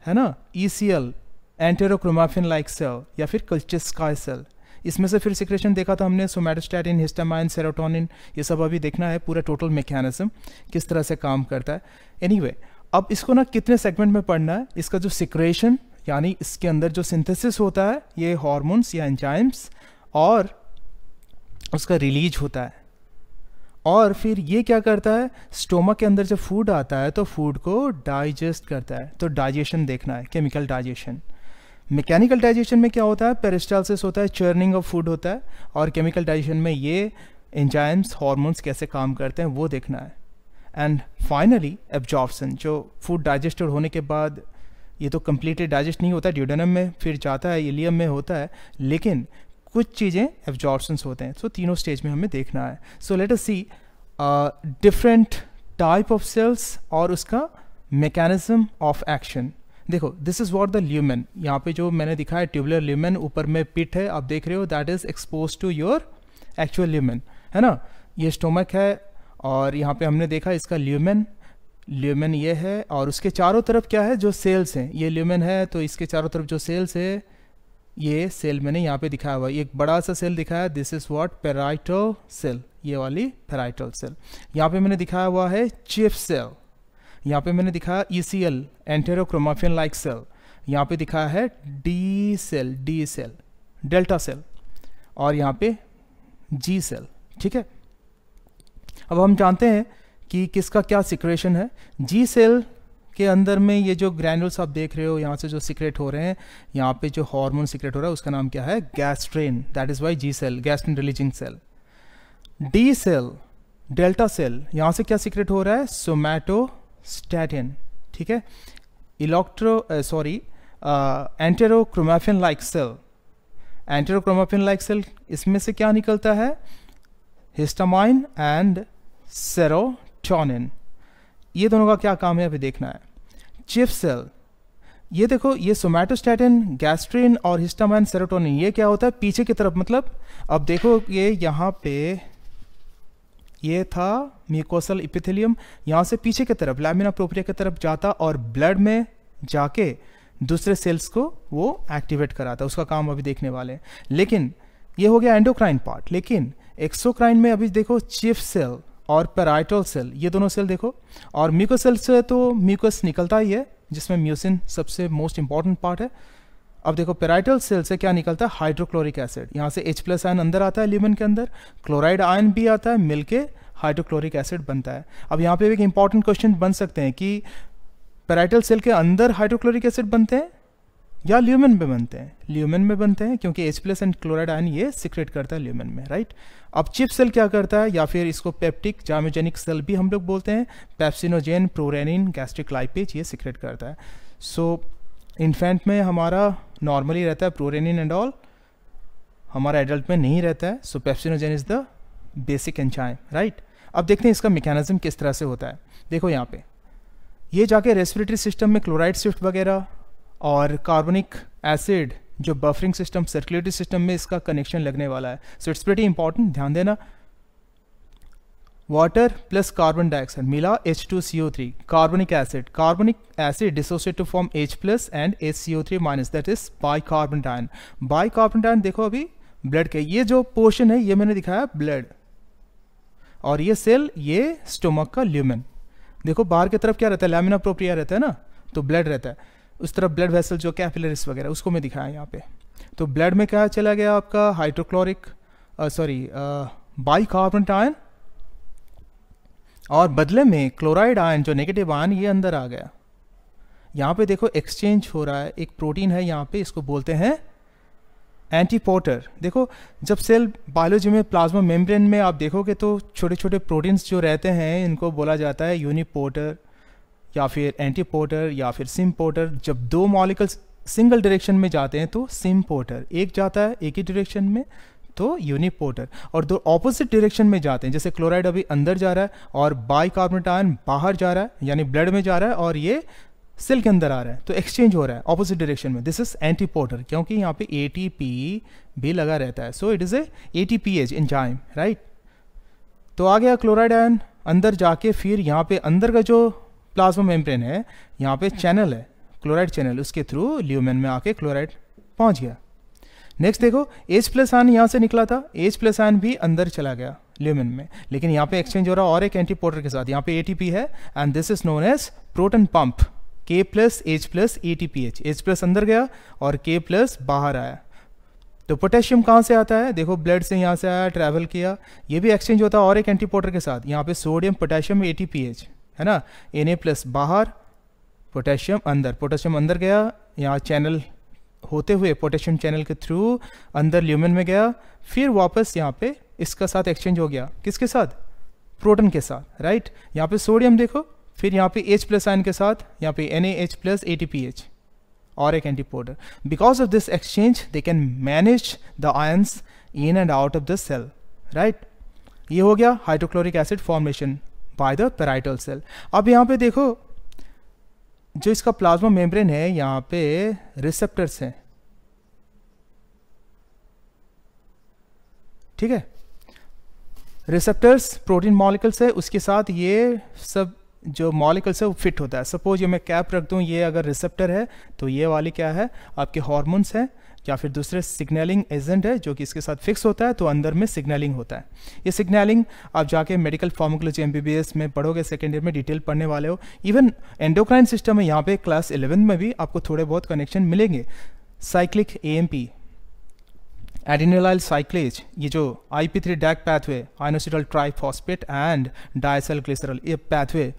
है ना, ईसीएल, एंटेरोक्रोमाफिन लाइक सेल या फिर कल्चेस्काई सेल। इसमें से फिर सिक्रेशन देखा था हमने, सोमैटोस्टैटिन, हिस्टामाइन, सेरोटोनिन, ये सब अभी देखना है पूरा टोटल मैकेनिज्म किस तरह से काम करता है। एनीवे, अब इसको ना कितने सेगमेंट में पढ़ना है, इसका जो सिक्रेशन यानी इसके अंदर जो सिंथेसिस होता है ये हार्मोन्स या एंजाइम्स, और उसका रिलीज होता है, और फिर ये क्या करता है, स्टोमक के अंदर जब फूड आता है तो फूड को डाइजेस्ट करता है। तो डाइजेशन देखना है, केमिकल डाइजेशन। मैकेनिकल डाइजेशन में क्या होता है, पेरिस्टालसिस होता है, चर्निंग ऑफ फूड होता है, और केमिकल डाइजेशन में ये एंजाइम्स, हार्मोन्स कैसे काम करते हैं वो देखना है। एंड फाइनली एब्जॉर्प्शन, जो फूड डाइजेस्टेड होने के बाद, ये तो कम्प्लीटली डाइजेस्ट नहीं होता, ड्यूडेनम में फिर जाता है, इलियम में होता है, लेकिन कुछ चीज़ें एब्जॉर्प्शंस होते हैं। सो तीनों स्टेज में हमें देखना है। So let us see different type of cells और उसका मैकेनिज्म ऑफ एक्शन। देखो, this is what the lumen, यहाँ पे जो मैंने दिखाया ट्यूबुलर ल्यूमेन, ऊपर में पिट है, आप देख रहे हो, that is expose to your actual lumen, है ना। ये स्टोमक है और यहाँ पे हमने देखा इसका ल्यूमेन ये है, और उसके चारों तरफ क्या है, जो सेल्स हैं, ये ल्यूमेन है तो इसके चारों तरफ जो सेल्स है, ये सेल मैंने यहाँ पे दिखाया हुआ है, एक बड़ा सा सेल दिखाया, this is what parietal cell, ये वाली पैराइटल सेल। यहाँ पे मैंने दिखाया हुआ है चिफ सेल, यहाँ पे मैंने दिखाया ईसीएल, एंटेरोक्रोमाफिन लाइक सेल, यहाँ पे दिखाया है डी सेल, डेल्टा सेल, और यहाँ पे जी सेल, ठीक है। अब हम जानते हैं कि किसका क्या सिक्रेशन है। जी सेल के अंदर में ये जो ग्रैन्युल्स आप देख रहे हो, यहाँ से जो सिक्रेट हो रहे हैं, यहाँ पे जो हार्मोन सिक्रेट हो रहा है उसका नाम क्या है, gastrin, that is why G cell, gastrin releasing cell. D cell, delta cell, यहाँ से क्या सिक्रेट हो रहा है, सोमैटोस्टैटिन, ठीक है। एंटेरोक्रोमाफिन लाइक सेल, एंटेरोक्रोमाफिन लाइक सेल, इसमें से क्या निकलता है, हिस्टामाइन एंड सेरोटोनिन, ये दोनों का क्या काम है अभी देखना है। चिफ सेल, ये देखो, ये सोमैटोस्टैटिन, गैस्ट्रिन और हिस्टामाइन, सेरोटोनिन, ये क्या होता है पीछे की तरफ, मतलब अब देखो ये यहाँ पे ये था म्यूकोसल एपिथेलियम, यहाँ से पीछे की तरफ लैमिना प्रोप्रिया की तरफ जाता और ब्लड में जाके दूसरे सेल्स को वो एक्टिवेट कराता, उसका काम अभी देखने वाले हैं। लेकिन ये हो गया एंडोक्राइन पार्ट, लेकिन एक्सोक्राइन में अभी देखो चिफ सेल और पैराइटल सेल, ये दोनों सेल देखो, और म्यूकोसेल से तो म्यूकस निकलता ही है, जिसमें म्यूसिन सबसे मोस्ट इंपॉर्टेंट पार्ट है। अब देखो पैराइटल सेल से क्या निकलता है, हाइड्रोक्लोरिक एसिड, यहाँ से H+ आयन अंदर आता है ल्यूमेन के अंदर, क्लोराइड आयन भी आता है, मिलके हाइड्रोक्लोरिक एसिड बनता है। अब यहाँ पे एक इंपॉर्टेंट क्वेश्चन बन सकते हैं कि पैराइटल सेल के अंदर हाइड्रोक्लोरिक एसिड बनते हैं या ल्यूमेन में बनते हैं, ल्यूमेन में बनते हैं, क्योंकि H+ एंड क्लोराइड आयन ये सिक्रेट करता है ल्यूमेन में, राइट। अब चिप सेल क्या करता है, या फिर इसको पेप्टिक जाइमोजेनिक सेल भी हम लोग बोलते हैं, पेप्सिनोजेन, प्रोरेनिन, गैस्ट्रिक लाइपेज, ये सिक्रेट करता है। सो इन्फेंट में हमारा नॉर्मली रहता है प्रोरेनिन एंड ऑल, हमारा एडल्ट में नहीं रहता है। So pepsinogen is the basic enzyme, right. अब देखते हैं इसका मैकेनिज्म किस तरह से होता है। देखो यहाँ पे ये जाके रेस्पिरेटरी सिस्टम में क्लोराइड शिफ्ट वगैरह और कार्बनिक एसिड जो बफरिंग सिस्टम सर्कुलेटरी सिस्टम में इसका कनेक्शन लगने वाला है. सो इट्स प्रीटी इंपॉर्टेंट, ध्यान देना. वाटर प्लस कार्बन डाइऑक्साइड मिला H2CO3, carbonic acid dissociate to form H plus and HCO3 minus, that is bicarbonate ion. Bicarbonate ion देखो अभी ब्लड के ये जो पोर्शन है ये मैंने दिखाया ब्लड, और ये सेल ये स्टोमक का ल्यूमेन. देखो बाहर की तरफ क्या रहता है, लैमिना प्रोप्रिया रहता है ना, तो ब्लड रहता है. उस तरफ ब्लड वेसल जो कैपिलरीज वगैरह उसको मैं दिखाया यहाँ पे. तो ब्लड में क्या चला गया आपका हाइड्रोक्लोरिक बाइकार्बोनेट आयन, और बदले में क्लोराइड आयन जो नेगेटिव आयन ये अंदर आ गया. यहाँ पे देखो एक्सचेंज हो रहा है, एक प्रोटीन है यहाँ पे, इसको बोलते हैं एंटीपोर्टर. देखो जब सेल बायोलॉजी में प्लाज्मा मेम्ब्रेन में आप देखोगे तो छोटे छोटे प्रोटीन्स जो रहते हैं इनको बोला जाता है यूनिपोर्टर या फिर एंटीपोर्टर या फिर सिम्पोर्टर. जब दो मॉलिक्यूल्स सिंगल डायरेक्शन में जाते हैं तो सिम्पोर्टर, एक जाता है एक ही डायरेक्शन में तो यूनिपोर्टर, और दो ऑपोजिट डायरेक्शन में जाते हैं, जैसे क्लोराइड अभी अंदर जा रहा है और बाइकार्बोनेट आयन बाहर जा रहा है यानी ब्लड में जा रहा है और ये सेल के अंदर आ रहा है, तो एक्सचेंज हो रहा है ऑपोजिट डायरेक्शन में. दिस इज एंटीपोर्टर, क्योंकि यहाँ पे ATP भी लगा रहता है. So it is a ATPase enzyme, right. तो आ गया क्लोराइड आयन अंदर जाके, फिर यहाँ पे अंदर का जो प्लाज्मा मेम्ब्रेन है यहाँ पे चैनल है क्लोराइड चैनल, उसके थ्रू ल्यूमेन में आके क्लोराइड पहुंच गया. नेक्स्ट देखो H प्लस आयन यहाँ से निकला था, H प्लस आयन भी अंदर चला गया ल्यूमेन में, लेकिन यहाँ पे एक्सचेंज हो रहा है और एक एंटीपोर्टर के साथ. यहाँ पे ATP है and this is known as proton pump. K plus H plus ATPH, H plus अंदर गया और K प्लस बाहर आया. तो पोटेशियम कहाँ से आता है, देखो ब्लड से यहाँ से आया, ट्रैवल किया, ये भी एक्सचेंज होता है और एक एंटीपोर्टर के साथ. यहाँ पे सोडियम पोटेशियम ATPH है ना, Na प्लस बाहर, पोटेशियम अंदर गया, यहाँ चैनल होते हुए पोटेशियम चैनल के थ्रू अंदर ल्यूमेन में गया, फिर वापस यहाँ पे इसका साथ एक्सचेंज हो गया, किसके साथ, प्रोटॉन के साथ, राइट. यहाँ पे सोडियम देखो, फिर यहाँ पे H प्लस आयन के साथ यहाँ पे NaH प्लस ATPH और एक antiporter. Because of this exchange they can manage the ions in and out of the cell, right. ये हो गया hydrochloric acid formation by the parietal cell. अब यहाँ पे देखो जो इसका प्लाज्मा मेम्ब्रेन है यहाँ पे रिसेप्टर्स हैं, ठीक है. रिसेप्टर्स प्रोटीन मॉलिक्यूल्स है, उसके साथ ये सब जो मॉलिक्यूल्स है वो फिट होता है. सपोज ये मैं कैप रख दूं, ये अगर रिसेप्टर है तो ये वाली क्या है आपके हार्मोन्स है या फिर दूसरे सिग्नलिंग एजेंट है जो कि इसके साथ फिक्स होता है, तो अंदर में सिग्नलिंग होता है. ये सिग्नलिंग आप जाके मेडिकल फार्माकोलॉजी MBBS में पढ़ोगे, सेकेंड ईयर में डिटेल पढ़ने वाले हो. इवन एंडोक्राइन सिस्टम है यहाँ पे क्लास 11 में भी आपको थोड़े बहुत कनेक्शन मिलेंगे. साइक्लिक AMP, एडिनिलाइल साइक्लेज, ये जो IP3 DAG pathway, inositol triphosphate and diacyl glycerol, ये पैथवे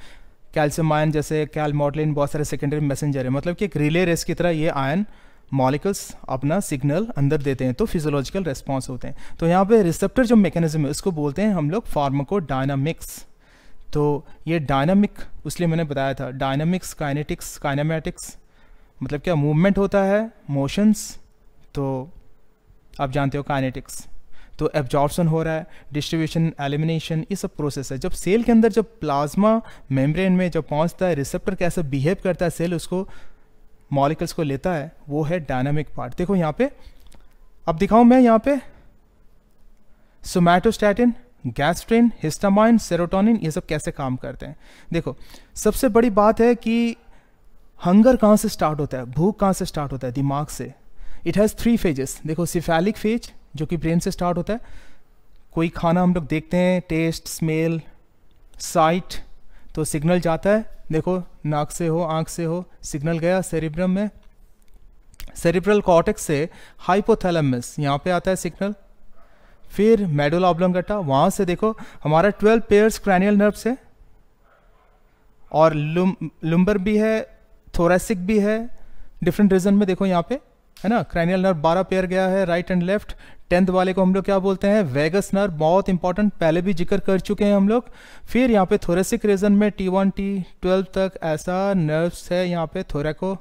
कैल्शियम आयन जैसे कैलमोटलिन बहुत सारे सेकेंडरी मैसेंजर है, मतलब कि एक रिले रेस की तरह ये आयन मॉलिक्यूल्स अपना सिग्नल अंदर देते हैं तो फिजियोलॉजिकल रेस्पॉन्स होते हैं. तो यहाँ पे रिसेप्टर जो मैकेनिज्म है उसको बोलते हैं हम लोग फार्माकोडायनामिक्स. तो ये डायनामिक इसलिए मैंने बताया था, डायनामिक्स, काइनेटिक्स, काइनेमैटिक्स मतलब क्या, मूवमेंट होता है, मोशंस, तो आप जानते हो काइनेटिक्स, तो एब्जॉर्प्शन हो रहा है, डिस्ट्रीब्यूशन, एलिमिनेशन, ये सब प्रोसेस है. जब सेल के अंदर जब प्लाज्मा मेम्ब्रेन में जब पहुंचता है, रिसेप्टर कैसे बिहेव करता है, सेल उसको मॉलिक्यूल्स को लेता है, वो है डायनामिक पार्ट. देखो यहाँ पे अब दिखाऊं मैं, यहाँ पे सोमैटोस्टैटिन, गैस्ट्रिन, हिस्टामाइन, सेरोटोनिन, ये सब कैसे काम करते हैं. देखो सबसे बड़ी बात है कि हंगर कहाँ से स्टार्ट होता है, भूख कहाँ से स्टार्ट होता है, दिमाग से. It has 3 phases. देखो सिफेलिक फेज जो कि ब्रेन से स्टार्ट होता है, कोई खाना हम लोग देखते हैं, टेस्ट, स्मेल, साइट, तो सिग्नल जाता है, देखो नाक से हो, आंख से हो, सिग्नल गया सेरिब्रम में, सेरिब्रल कॉर्टेक्स से हाइपोथैलेमस, यहाँ पे आता है सिग्नल, फिर मेडुला ऑब्लोंगेटा, वहाँ से देखो हमारा 12 पेयर्स क्रैनियल नर्व्स है और लुम्बर भी है, थोरेसिक भी है, डिफरेंट रीजन में देखो यहाँ पे है ना. क्रैनियल नर्व 12 पेयर गया है, राइट एंड लेफ्ट. 10th वाले को हम लोग क्या बोलते हैं, वेगस नर्व, बहुत इंपॉर्टेंट, पहले भी जिक्र कर चुके हैं हम लोग. फिर यहाँ पे थोरेसिक रीजन में T1 T12 तक ऐसा नर्व्स है यहाँ पे थोरेको,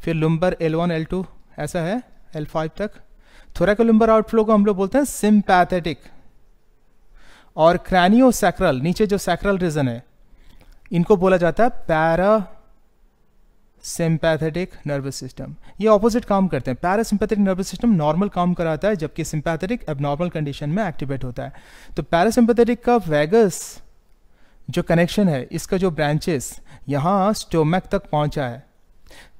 फिर लुम्बर L1 L2 ऐसा है, L5 तक. थोरेकोलुम्बर आउटफ्लो को हम लोग बोलते हैं सिंपैथेटिक. और क्रैनियोसैक्रल, नीचे जो सैक्रल रीजन है, इनको बोला जाता है पैरा सिंपैथेटिक नर्वस सिस्टम। ये ऑपोजिट काम करते हैं। पैरासिम्पैथेटिक नर्वस सिस्टम नॉर्मल काम कराता है, जबकि सिंपैथेटिक एबनॉर्मल कंडीशन में एक्टिवेट होता है। तो पैरासिम्पैथेटिक का वैगस जो कनेक्शन है, इसका जो ब्रांचेस यहाँ स्टोमक तक पहुँचा है।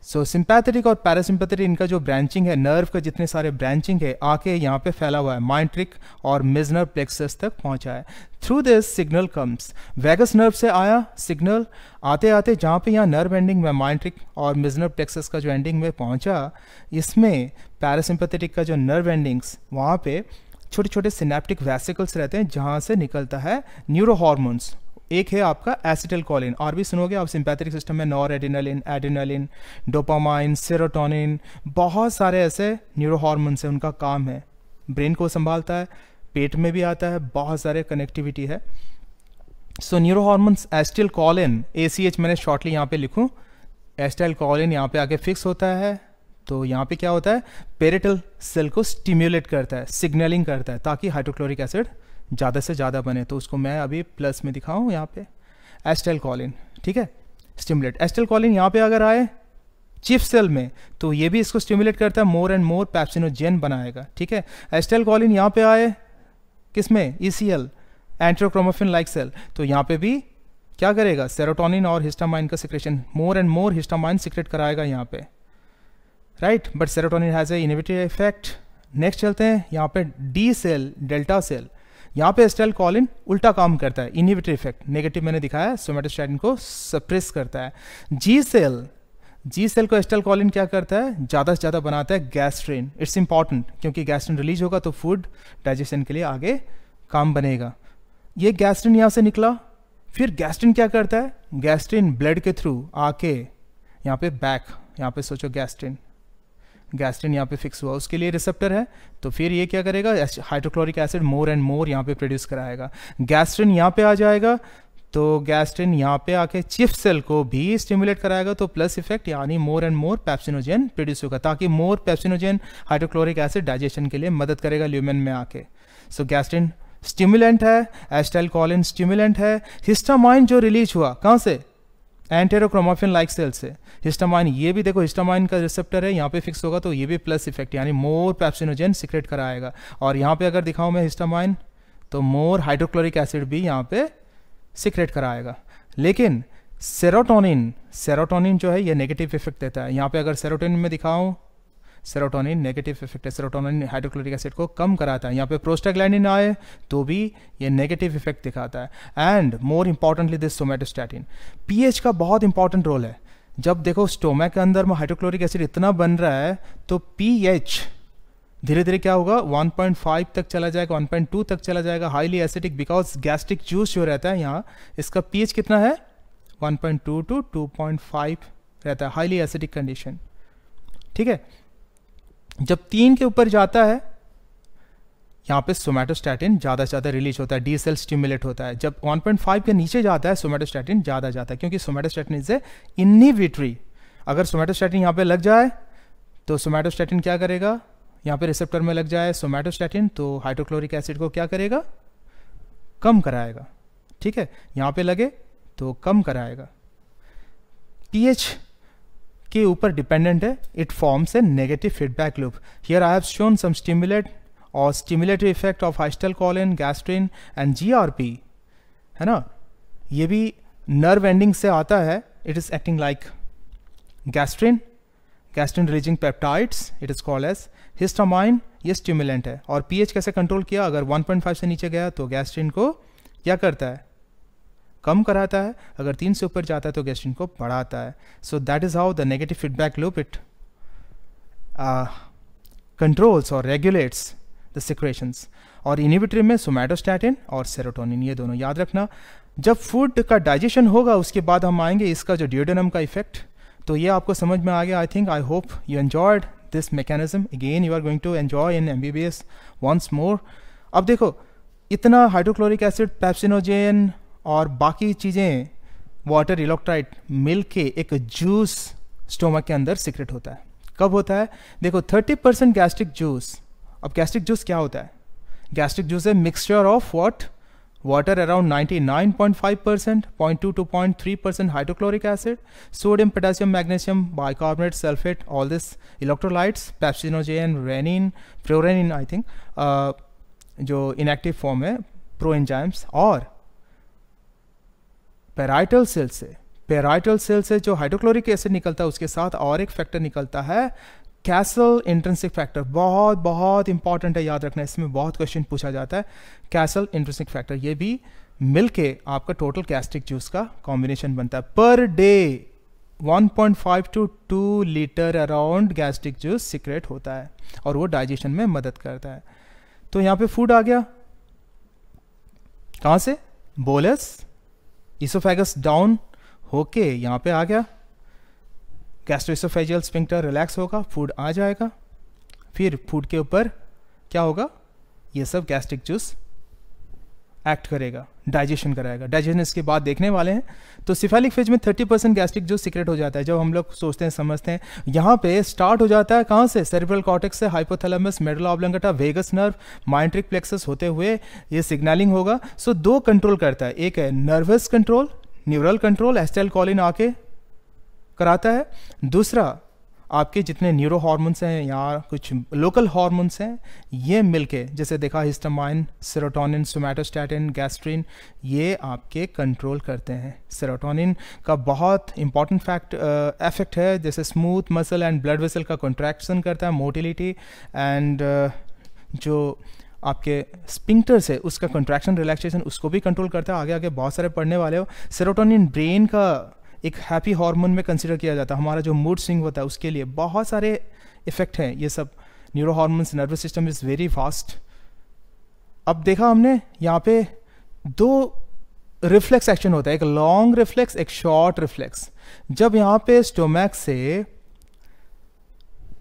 सो सिंपैथेटिक और पैरासिम्पैथेटिक इनका जो ब्रांचिंग है, नर्व का जितने सारे ब्रांचिंग है आके यहाँ पे फैला हुआ है, माइंट्रिक और मेजनर प्लेक्सस तक पहुँचा है। Through this signal comes, vagus nerve से आया सिग्नल, आते आते जहाँ पे यहाँ नर्व एंडिंग में माइंट्रिक और मेजनर प्लेक्सस का जो एंडिंग में पहुँचा, इसमें पैरासिम्पैथेटिक का जो नर्व एंडिंग्स, वहाँ पे छोटे छोटे सिनेप्टिक वेसिकल्स रहते हैं जहाँ से निकलता है न्यूरो हार्मोन्स। एक है आपका एसिटिलकोलिन, और भी सुनोगे आप सिंपैथेटिक सिस्टम में, nor adrenaline, adrenaline, dopamine, serotonin, बहुत सारे ऐसे न्यूरो हार्मोन्स हैं, उनका काम है ब्रेन को संभालता है, पेट में भी आता है, बहुत सारे कनेक्टिविटी है। सो न्यूरो हार्मोन्स एसिटिलकोलिन, ACH मैंने शॉर्टली यहाँ पे लिखूँ, एसिटिलकोलिन यहाँ पे आके फिक्स होता है, तो यहाँ पे क्या होता है, पेरिटल सेल को स्टिम्युलेट करता है, सिग्नलिंग करता है ताकि हाइड्रोक्लोरिक एसिड ज़्यादा से ज़्यादा बने। तो उसको मैं अभी प्लस में दिखाऊँ यहाँ पे, एसिटिलकोलिन, ठीक है, स्टिमुलेट। एसिटिलकोलिन यहाँ पे अगर आए चिफ सेल में तो ये भी इसको स्टिमुलेट करता है, मोर एंड मोर पेप्सिनोजेन बनाएगा, ठीक है। एसिटिलकोलिन यहाँ पे आए किस में, ECL, एंटेरोक्रोमोफिन लाइक सेल, तो यहाँ पे भी क्या करेगा, सेरोटोनिन और हिस्टामाइन का secretion, more and more histamine secrete कराएगा यहाँ पे, right. But serotonin has a inhibitory effect. Next चलते हैं यहाँ पे D सेल, डेल्टा सेल, यहाँ पे एसिटिलकोलिन उल्टा काम करता है, इनहिबिटरी इफेक्ट, नेगेटिव मैंने दिखाया, सोमेटोस्टैटिन को सप्रेस करता है। G सेल को एसिटिलकोलिन क्या करता है, ज़्यादा से ज़्यादा बनाता है गैस्ट्रिन। इट्स इंपॉर्टेंट, क्योंकि गैस्ट्रिन रिलीज होगा तो फूड डाइजेशन के लिए आगे काम बनेगा। ये गैस्ट्रिन यहाँ से निकला, फिर गैस्ट्रिन क्या करता है, गैस्ट्रिन ब्लड के थ्रू आके यहाँ पे बैक, यहाँ पे सोचो गैस्ट्रिन यहाँ पे फिक्स हुआ, उसके लिए रिसेप्टर है, तो फिर ये क्या करेगा, हाइड्रोक्लोरिक एसिड मोर एंड मोर यहाँ पे प्रोड्यूस कराएगा। गैस्ट्रिन यहाँ पे आ जाएगा, तो गैस्ट्रिन यहाँ पे आके चिफ सेल को भी स्टिमुलेट कराएगा, तो प्लस इफेक्ट, यानी मोर एंड मोर पेप्सिनोजेन प्रोड्यूस होगा, ताकि मोर पेप्सिनोजेन हाइड्रोक्लोरिक एसिड डाइजेशन के लिए मदद करेगा ल्यूमेन में आके। सो गैस्ट्रिन स्टिमुलेंट है, एसिटिलकोलिन स्टिमुलेंट है। हिस्टामाइन जो रिलीज हुआ कहाँ से, एंटेरोक्रोमोफिन लाइक सेल से। हिस्टामाइन, ये भी देखो हिस्टामाइन का रिसेप्टर है, यहाँ पे फिक्स होगा, तो ये भी प्लस इफेक्ट, यानी मोर पेप्सिनोजेन सिक्रेट कराएगा। और यहाँ पे अगर दिखाऊं मैं हिस्टामाइन, तो मोर हाइड्रोक्लोरिक एसिड भी यहाँ पे सिक्रेट कराएगा। लेकिन सेरोटोनिन जो है ये नेगेटिव इफेक्ट देता है। यहाँ पे अगर सेरोटोनिन में दिखाऊं, सेरोटोनिन नेगेटिव इफेक्ट है, सेरोटोनिन हाइड्रोक्लोरिक एसिड को कम कराता है। यहाँ पे प्रोस्टाग्लैंडिन आए तो भी ये नेगेटिव इफेक्ट दिखाता है। And more importantly this somatostatin, pH का बहुत इंपॉर्टेंट रोल है। जब देखो स्टोमक के अंदर में हाइड्रोक्लोरिक एसिड इतना बन रहा है, तो पीएच धीरे धीरे क्या होगा, 1.5 तक चला जाएगा, 1.2 तक चला जाएगा, highly acidic, because gastric juice जो रहता है यहाँ, इसका पीएच कितना है, 1.2 to 2.5 रहता है, हाईली एसिडिक कंडीशन, ठीक है। जब 3 के ऊपर जाता है, यहाँ पे सोमेटोस्टैटिन ज़्यादा से ज़्यादा रिलीज होता है, डी सेल स्टिमुलेट होता है। जब 1.5 के नीचे जाता है, सोमेटोस्टैटिन ज़्यादा जाता है, क्योंकि सोमेटोस्टैटिन इज ए इनहिबिटरी। अगर सोमेटोस्टैटिन यहाँ पे लग जाए तो सोमेटोस्टैटिन क्या करेगा, यहाँ पे रिसेप्टर में लग जाए सोमेटोस्टैटिन, तो हाइड्रोक्लोरिक एसिड को क्या करेगा, कम कराएगा, ठीक है। यहाँ पे लगे तो कम कराएगा। पीएच के ऊपर डिपेंडेंट है, it forms a negative feedback loop. Here I have shown some stimulate और stimulatory effect of acetylcholine, gastrin and GRP, है ना। ये भी नर्व एंडिंग से आता है। It is acting like gastrin releasing peptides, it is called as histamine, ये stimulant है। और पीएच कैसे कंट्रोल किया, अगर 1.5 से नीचे गया तो गैस्ट्रिन को क्या करता है, कम कराता है, अगर 3 से ऊपर जाता है तो गैस्ट्रिन को बढ़ाता है। So that is how the negative feedback loop it controls और रेगुलेट्स द सिक्रेशंस। और इनहिबिटरी में सोमेटोस्टैटिन और सेरोटोनिन, ये दोनों याद रखना। जब फूड का डाइजेशन होगा उसके बाद हम आएंगे इसका जो ड्यूडेनम का इफेक्ट, तो ये आपको समझ में आ गया। I hope you enjoyed this mechanism. Again you are going to enjoy in MBBS once more. अब देखो, इतना हाइड्रोक्लोरिक एसिड, पेप्सिनोजेन और बाकी चीज़ें, वाटर, इलेक्ट्रोलाइट मिल के एक जूस स्टोमक के अंदर सीक्रेट होता है। कब होता है, देखो 30% गैस्ट्रिक जूस। अब गैस्ट्रिक जूस क्या होता है, गैस्ट्रिक जूस है mixture of what, water around 99.5%, 0.2 to 0.3% hydrochloric acid, sodium, potassium, magnesium, bicarbonate, sulfate, all this electrolytes, pepsinogen, renin, fluorenin I think, जो inactive form है proenzymes, और पेराइटल सेल से जो हाइड्रोक्लोरिक एसिड निकलता है उसके साथ और एक फैक्टर निकलता है कैसल इंट्रिंसिक फैक्टर। बहुत बहुत इंपॉर्टेंट है, याद रखना, इसमें बहुत क्वेश्चन पूछा जाता है। कैसल इंट्रिंसिक फैक्टर, ये भी मिलके आपका टोटल गैस्ट्रिक जूस का कॉम्बिनेशन बनता है। Per day 1.5 to 2 litre around gastric juice secrete होता है और वो डाइजेशन में मदद करता है। तो यहाँ पे फूड आ गया कहाँ से, बोलस, इसोफेगस डाउन होके यहाँ पे आ गया, गैस्ट्रोइसोफेजियल स्फिंक्टर रिलैक्स होगा, फूड आ जाएगा, फिर फूड के ऊपर क्या होगा, ये सब गैस्ट्रिक जूस एक्ट करेगा, डाइजेशन कराएगा। डाइजेशन इसके बाद देखने वाले हैं। तो सिफेलिक फेज में 30% गैस्ट्रिक जूस सीक्रेट हो जाता है। जब हम लोग सोचते हैं समझते हैं, यहाँ पे स्टार्ट हो जाता है कहाँ से, सेरेब्रल कॉर्टेक्स से, hypothalamus, medulla oblongata, vagus nerve, myenteric plexus होते हुए ये सिग्नलिंग होगा। सो दो कंट्रोल करता है, एक है nervous control, neural control, acetylcholine आके कराता है, दूसरा आपके जितने न्यूरो हार्मोन्स हैं या कुछ लोकल हार्मोन्स हैं ये मिलके, जैसे देखा हिस्टामाइन, सेरोटोनिन, सोमैटोस्टैटिन, गैस्ट्रिन, ये आपके कंट्रोल करते हैं। सेरोटोनिन का बहुत इंपॉर्टेंट इफेक्ट है, जैसे smooth muscle and blood vessel का कॉन्ट्रैक्शन करता है, मोटिलिटी एंड जो आपके स्पिंक्टर से उसका कॉन्ट्रैक्शन रिलैक्सेशन उसको भी कंट्रोल करता है। आगे आगे बहुत सारे पढ़ने वाले हो। सेरोटोनिन ब्रेन का एक हैप्पी हार्मोन में कंसिडर किया जाता है, हमारा जो मूड स्विंग होता है उसके लिए बहुत सारे इफेक्ट हैं ये सब। Neuro hormones, nervous system is very fast. अब देखा हमने यहाँ पे दो रिफ्लेक्स एक्शन होता है, एक लॉन्ग रिफ्लेक्स, एक शॉर्ट रिफ्लेक्स। जब यहाँ पे स्टोमैक से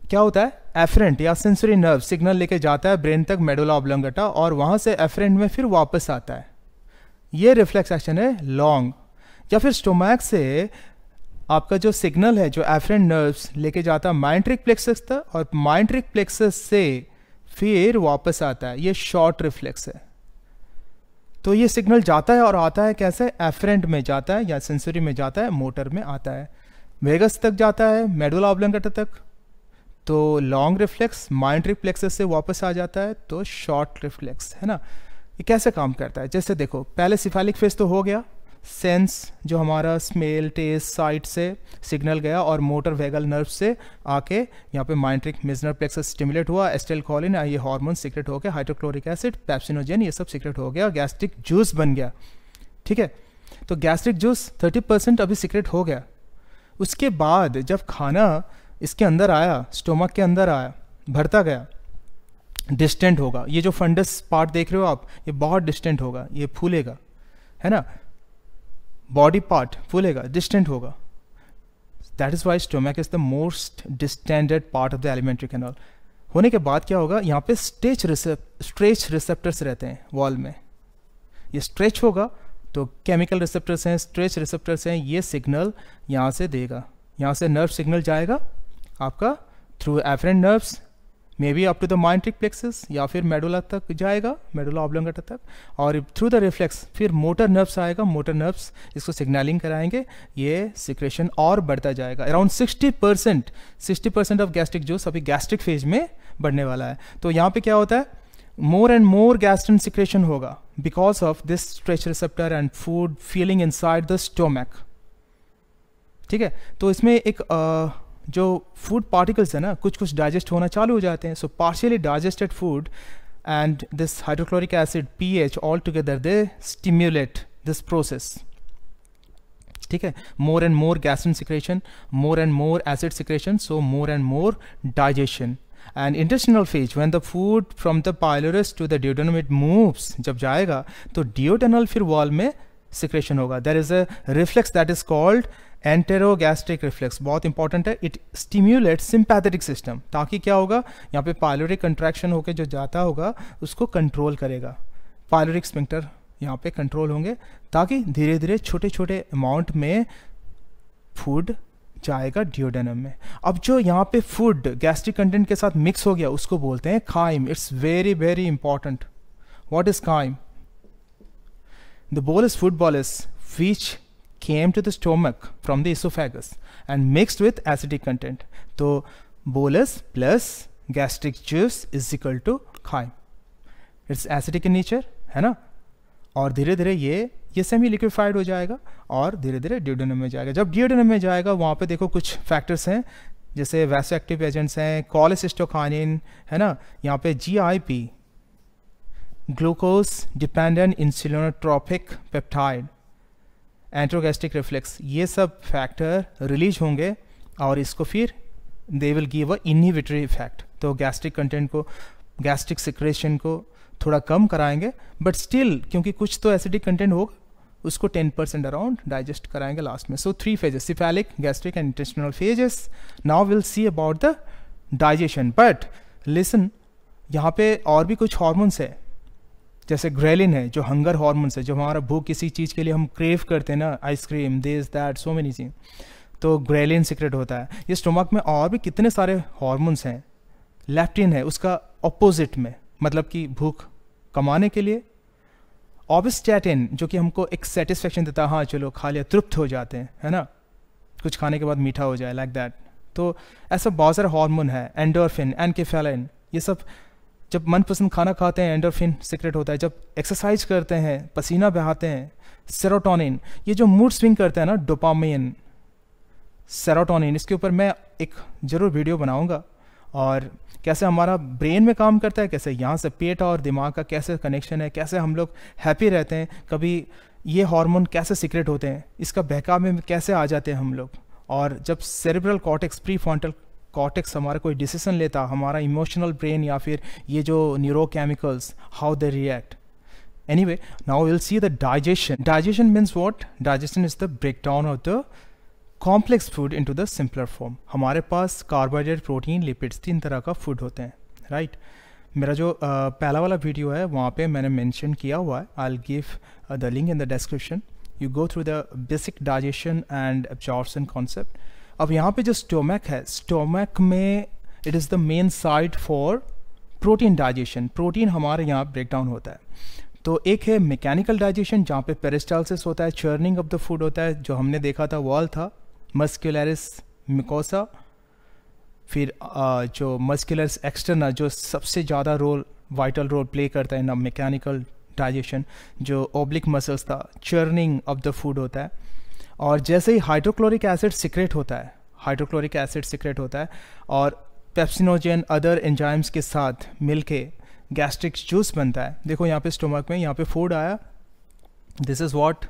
क्या होता है, एफरेंट या सेंसरी नर्व सिग्नल लेके जाता है ब्रेन तक, मेडुला ऑब्लंगेटा, और वहां से एफरेंट में फिर वापस आता है, ये रिफ्लेक्स एक्शन है लॉन्ग। या फिर स्टोमैक से आपका जो सिग्नल है, जो एफरेंट नर्व्स लेके जाता है माइंट्रिक प्लेक्सस तक, और माइंट्रिक प्लेक्सस से फिर वापस आता है, ये शॉर्ट रिफ्लेक्स है। तो ये सिग्नल जाता है और आता है कैसे, एफरेंट में जाता है या सेंसरी में जाता है, मोटर में आता है, वेगस तक जाता है, मेडुला ऑब्लंगेटा तक, तो लॉन्ग रिफ्लेक्स, माइंट्रिक प्लेक्सस से वापस आ जाता है, तो शॉर्ट रिफ्लेक्स है ना। ये कैसे काम करता है, जैसे देखो, पहले सिफेलिक फेज तो हो गया, सेंस जो हमारा स्मेल, टेस्ट, साइट से सिग्नल गया और मोटर वेगल नर्व से आके यहाँ पे माइंट्रिक मेजनर प्लेक्सस स्टिमुलेट हुआ, एसिटाइलकोलिन ये हार्मोन सीक्रेट हो गया, हाइड्रोक्लोरिक एसिड, पेप्सिनोजेन, ये सब सीक्रेट हो गया, गैस्ट्रिक जूस बन गया। ठीक है, तो गैस्ट्रिक जूस 30% अभी सीक्रेट हो गया। उसके बाद जब खाना इसके अंदर आया, स्टोमक के अंदर आया, भरता गया, डिस्टेंट होगा, ये जो फंडस पार्ट देख रहे हो आप, ये बहुत डिस्टेंट होगा, ये फूलेगा, है ना, बॉडी पार्ट फूलेगा, डिस्टेंट होगा। That is why stomach is the most distended part of the alimentary canal. होने के बाद क्या होगा, यहाँ पे स्ट्रेच रिसेप्टर्स रहते हैं वॉल में, ये स्ट्रेच होगा तो केमिकल रिसेप्टर्स हैं, स्ट्रेच रिसेप्टर्स हैं, ये सिग्नल यहाँ से देगा, यहाँ से नर्व सिग्नल जाएगा आपका through efferent nerves, may be up to the myenteric plexus, या फिर मेडुला तक जाएगा, मेडुला ऑब्लंगेटा तक, और थ्रू द रिफ्लेक्स फिर मोटर नर्व्स आएगा, मोटर नर्व्स इसको सिग्नलिंग कराएंगे, ये सिक्रेशन और बढ़ता जाएगा। अराउंड 60% ऑफ गैस्ट्रिक जूस अभी गैस्ट्रिक फेज में बढ़ने वाला है। तो यहाँ पे क्या होता है, more and more gastrin secretion होगा because of this stretch receptor and food feeling inside the stomach. ठीक है, तो इसमें एक जो फूड पार्टिकल्स है ना, कुछ कुछ डाइजेस्ट होना चालू हो जाते हैं। So partially digested food and this hydrochloric acid, pH, all together they stimulate this process. ठीक है, more and more gastrin secretion, more and more acid secretion, so more and more digestion. And intestinal phase, when the food from the pylorus to the duodenum it moves, जब जाएगा तो duodenal फिर wall में secretion होगा। There is a reflex that is called enterogastric reflex, बहुत important है। It stimulate sympathetic system, ताकि क्या होगा, यहाँ पे पाइलोरिक कंट्रैक्शन होकर जो जाता होगा उसको कंट्रोल करेगा, पाइलोरिक स्फिंक्टर यहाँ पे कंट्रोल होंगे, ताकि धीरे धीरे छोटे छोटे अमाउंट में फूड जाएगा डियोडेनम में। अब जो यहाँ पे फूड गैस्ट्रिक कंटेंट के साथ मिक्स हो गया उसको बोलते हैं chyme. It's very very important. What is chyme? the bolus, food bolus, which came to the stomach from the esophagus and mixed with acidic content. तो bolus plus gastric juice is equal to chyme. It's acidic in nature, है ना, और धीरे धीरे ये semi liquefied हो जाएगा और धीरे धीरे डियोडेनम में जाएगा. जब डियोडेनम में जाएगा वहाँ पे देखो कुछ फैक्टर्स हैं, जैसे वैसोएक्टिव एजेंट्स हैं, कोलेसिस्टोकाइनिन, है ना, यहाँ पे GIP, glucose dependent insulinotropic peptide, enterogastric reflex, ये सब फैक्टर रिलीज होंगे और इसको फिर they will give a inhibitory effect. तो गैस्ट्रिक कंटेंट को, गैस्ट्रिक सिक्रेशन को थोड़ा कम कराएंगे, बट स्टिल क्योंकि कुछ तो एसिडिक कंटेंट होगा उसको 10% अराउंड डाइजेस्ट कराएंगे लास्ट में. सो 3 phases, cephalic, gastric and intestinal phases. Now will see about the digestion. But listen, यहाँ पे और भी कुछ हॉर्मोन्स है, जैसे ग्रेलिन है जो हंगर हॉर्मोन्स है, जो हमारा भूख किसी चीज़ के लिए हम क्रेव करते हैं ना, ice cream, this that, so many चीज, तो ग्रेलिन सीक्रेट होता है. ये स्टोमक में और भी कितने सारे हॉर्मोन्स हैं. लेप्टिन है उसका ऑपोजिट में, मतलब कि भूख कमाने के लिए. ऑबिस्टैटिन जो कि हमको एक सेटिस्फेक्शन देता है, हाँ चलो खा लिया, तृप्त हो जाते हैं, है ना, कुछ खाने के बाद मीठा हो जाए, लाइक दैट. तो ऐसा बहुत सारे हार्मोन है. एंडोर्फिन, एनकेफेलिन, ये सब जब मनपसंद खाना खाते हैं एंडोर्फिन सीक्रेट होता है. जब एक्सरसाइज करते हैं, पसीना बहाते हैं, सेरोटोनिन, ये जो मूड स्विंग करते हैं ना, डोपामाइन, सेरोटोनिन, इसके ऊपर मैं एक ज़रूर वीडियो बनाऊंगा, और कैसे हमारा ब्रेन में काम करता है, कैसे यहाँ से पेट और दिमाग का कैसे कनेक्शन है, कैसे हम लोग हैप्पी रहते हैं, कभी ये हार्मोन कैसे सीक्रेट होते हैं, इसका बहकाव में कैसे आ जाते हैं हम लोग. और जब cerebral cortex, pre frontal cortex हमारा कोई डिसीजन लेता, हमारा इमोशनल ब्रेन या फिर ये जो neurochemicals, how they react. Anyway, now will see the digestion. Digestion means what? Digestion is the breakdown of the complex food into the simpler form. हमारे पास carbohydrate, protein, lipids, 3 तरह का food होते हैं, right. मेरा जो पहला वाला वीडियो है वहाँ पे मैंने मेंशन किया हुआ है. I will give the link in the description. You go through the basic digestion and absorption concept. अब यहाँ पे जो स्टोमक है, स्टोमक में it is the main site for protein digestion. Protein हमारे यहाँ ब्रेकडाउन होता है. तो एक है मैकेनिकल डाइजेशन, जहाँ पे पेरिस्टालसिस होता है, चर्निंग ऑफ द फूड होता है, जो हमने देखा था वॉल था, मस्कुलरिस मिकोसा. फिर जो मस्कुलरिस एक्सटर्ना, जो सबसे ज़्यादा रोल, वाइटल रोल प्ले करता है ना मैकेनिकल डाइजेशन, जो ओब्लिक मसल्स था, चर्निंग ऑफ द फूड होता है. और जैसे ही हाइड्रोक्लोरिक एसिड सिक्रेट होता है, हाइड्रोक्लोरिक एसिड सिक्रेट होता है और पेप्सिनोजेन अदर एंजाइम्स के साथ मिलके गैस्ट्रिक जूस बनता है. देखो यहाँ पे स्टोमक में, यहाँ पे फूड आया, this is what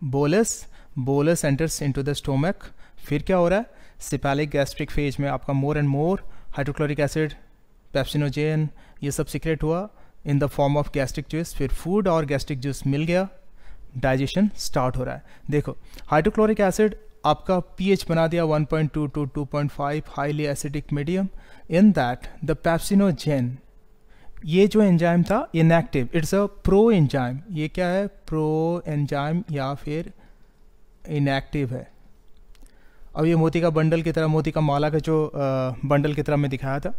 bolus. Bolus enters into the stomach. फिर क्या हो रहा है, सिपेलिक गैस्ट्रिक फेज में आपका मोर and more hydrochloric acid, pepsinogen, ये सब सीक्रेट हुआ in the form of gastric juice. फिर फूड और गैस्ट्रिक जूस मिल गया, डाइजेशन स्टार्ट हो रहा है. देखो हाइड्रोक्लोरिक एसिड आपका pH बना दिया 1.2 to 2.5, highly acidic medium. In that the pepsinogen, ये जो एंजाइम था inactive, it's a pro enzyme. ये क्या है, प्रो एंजाइम या फिर इनएक्टिव है. अब ये मोती का बंडल की तरह, मोती का माला का जो बंडल की तरह मैं दिखाया था,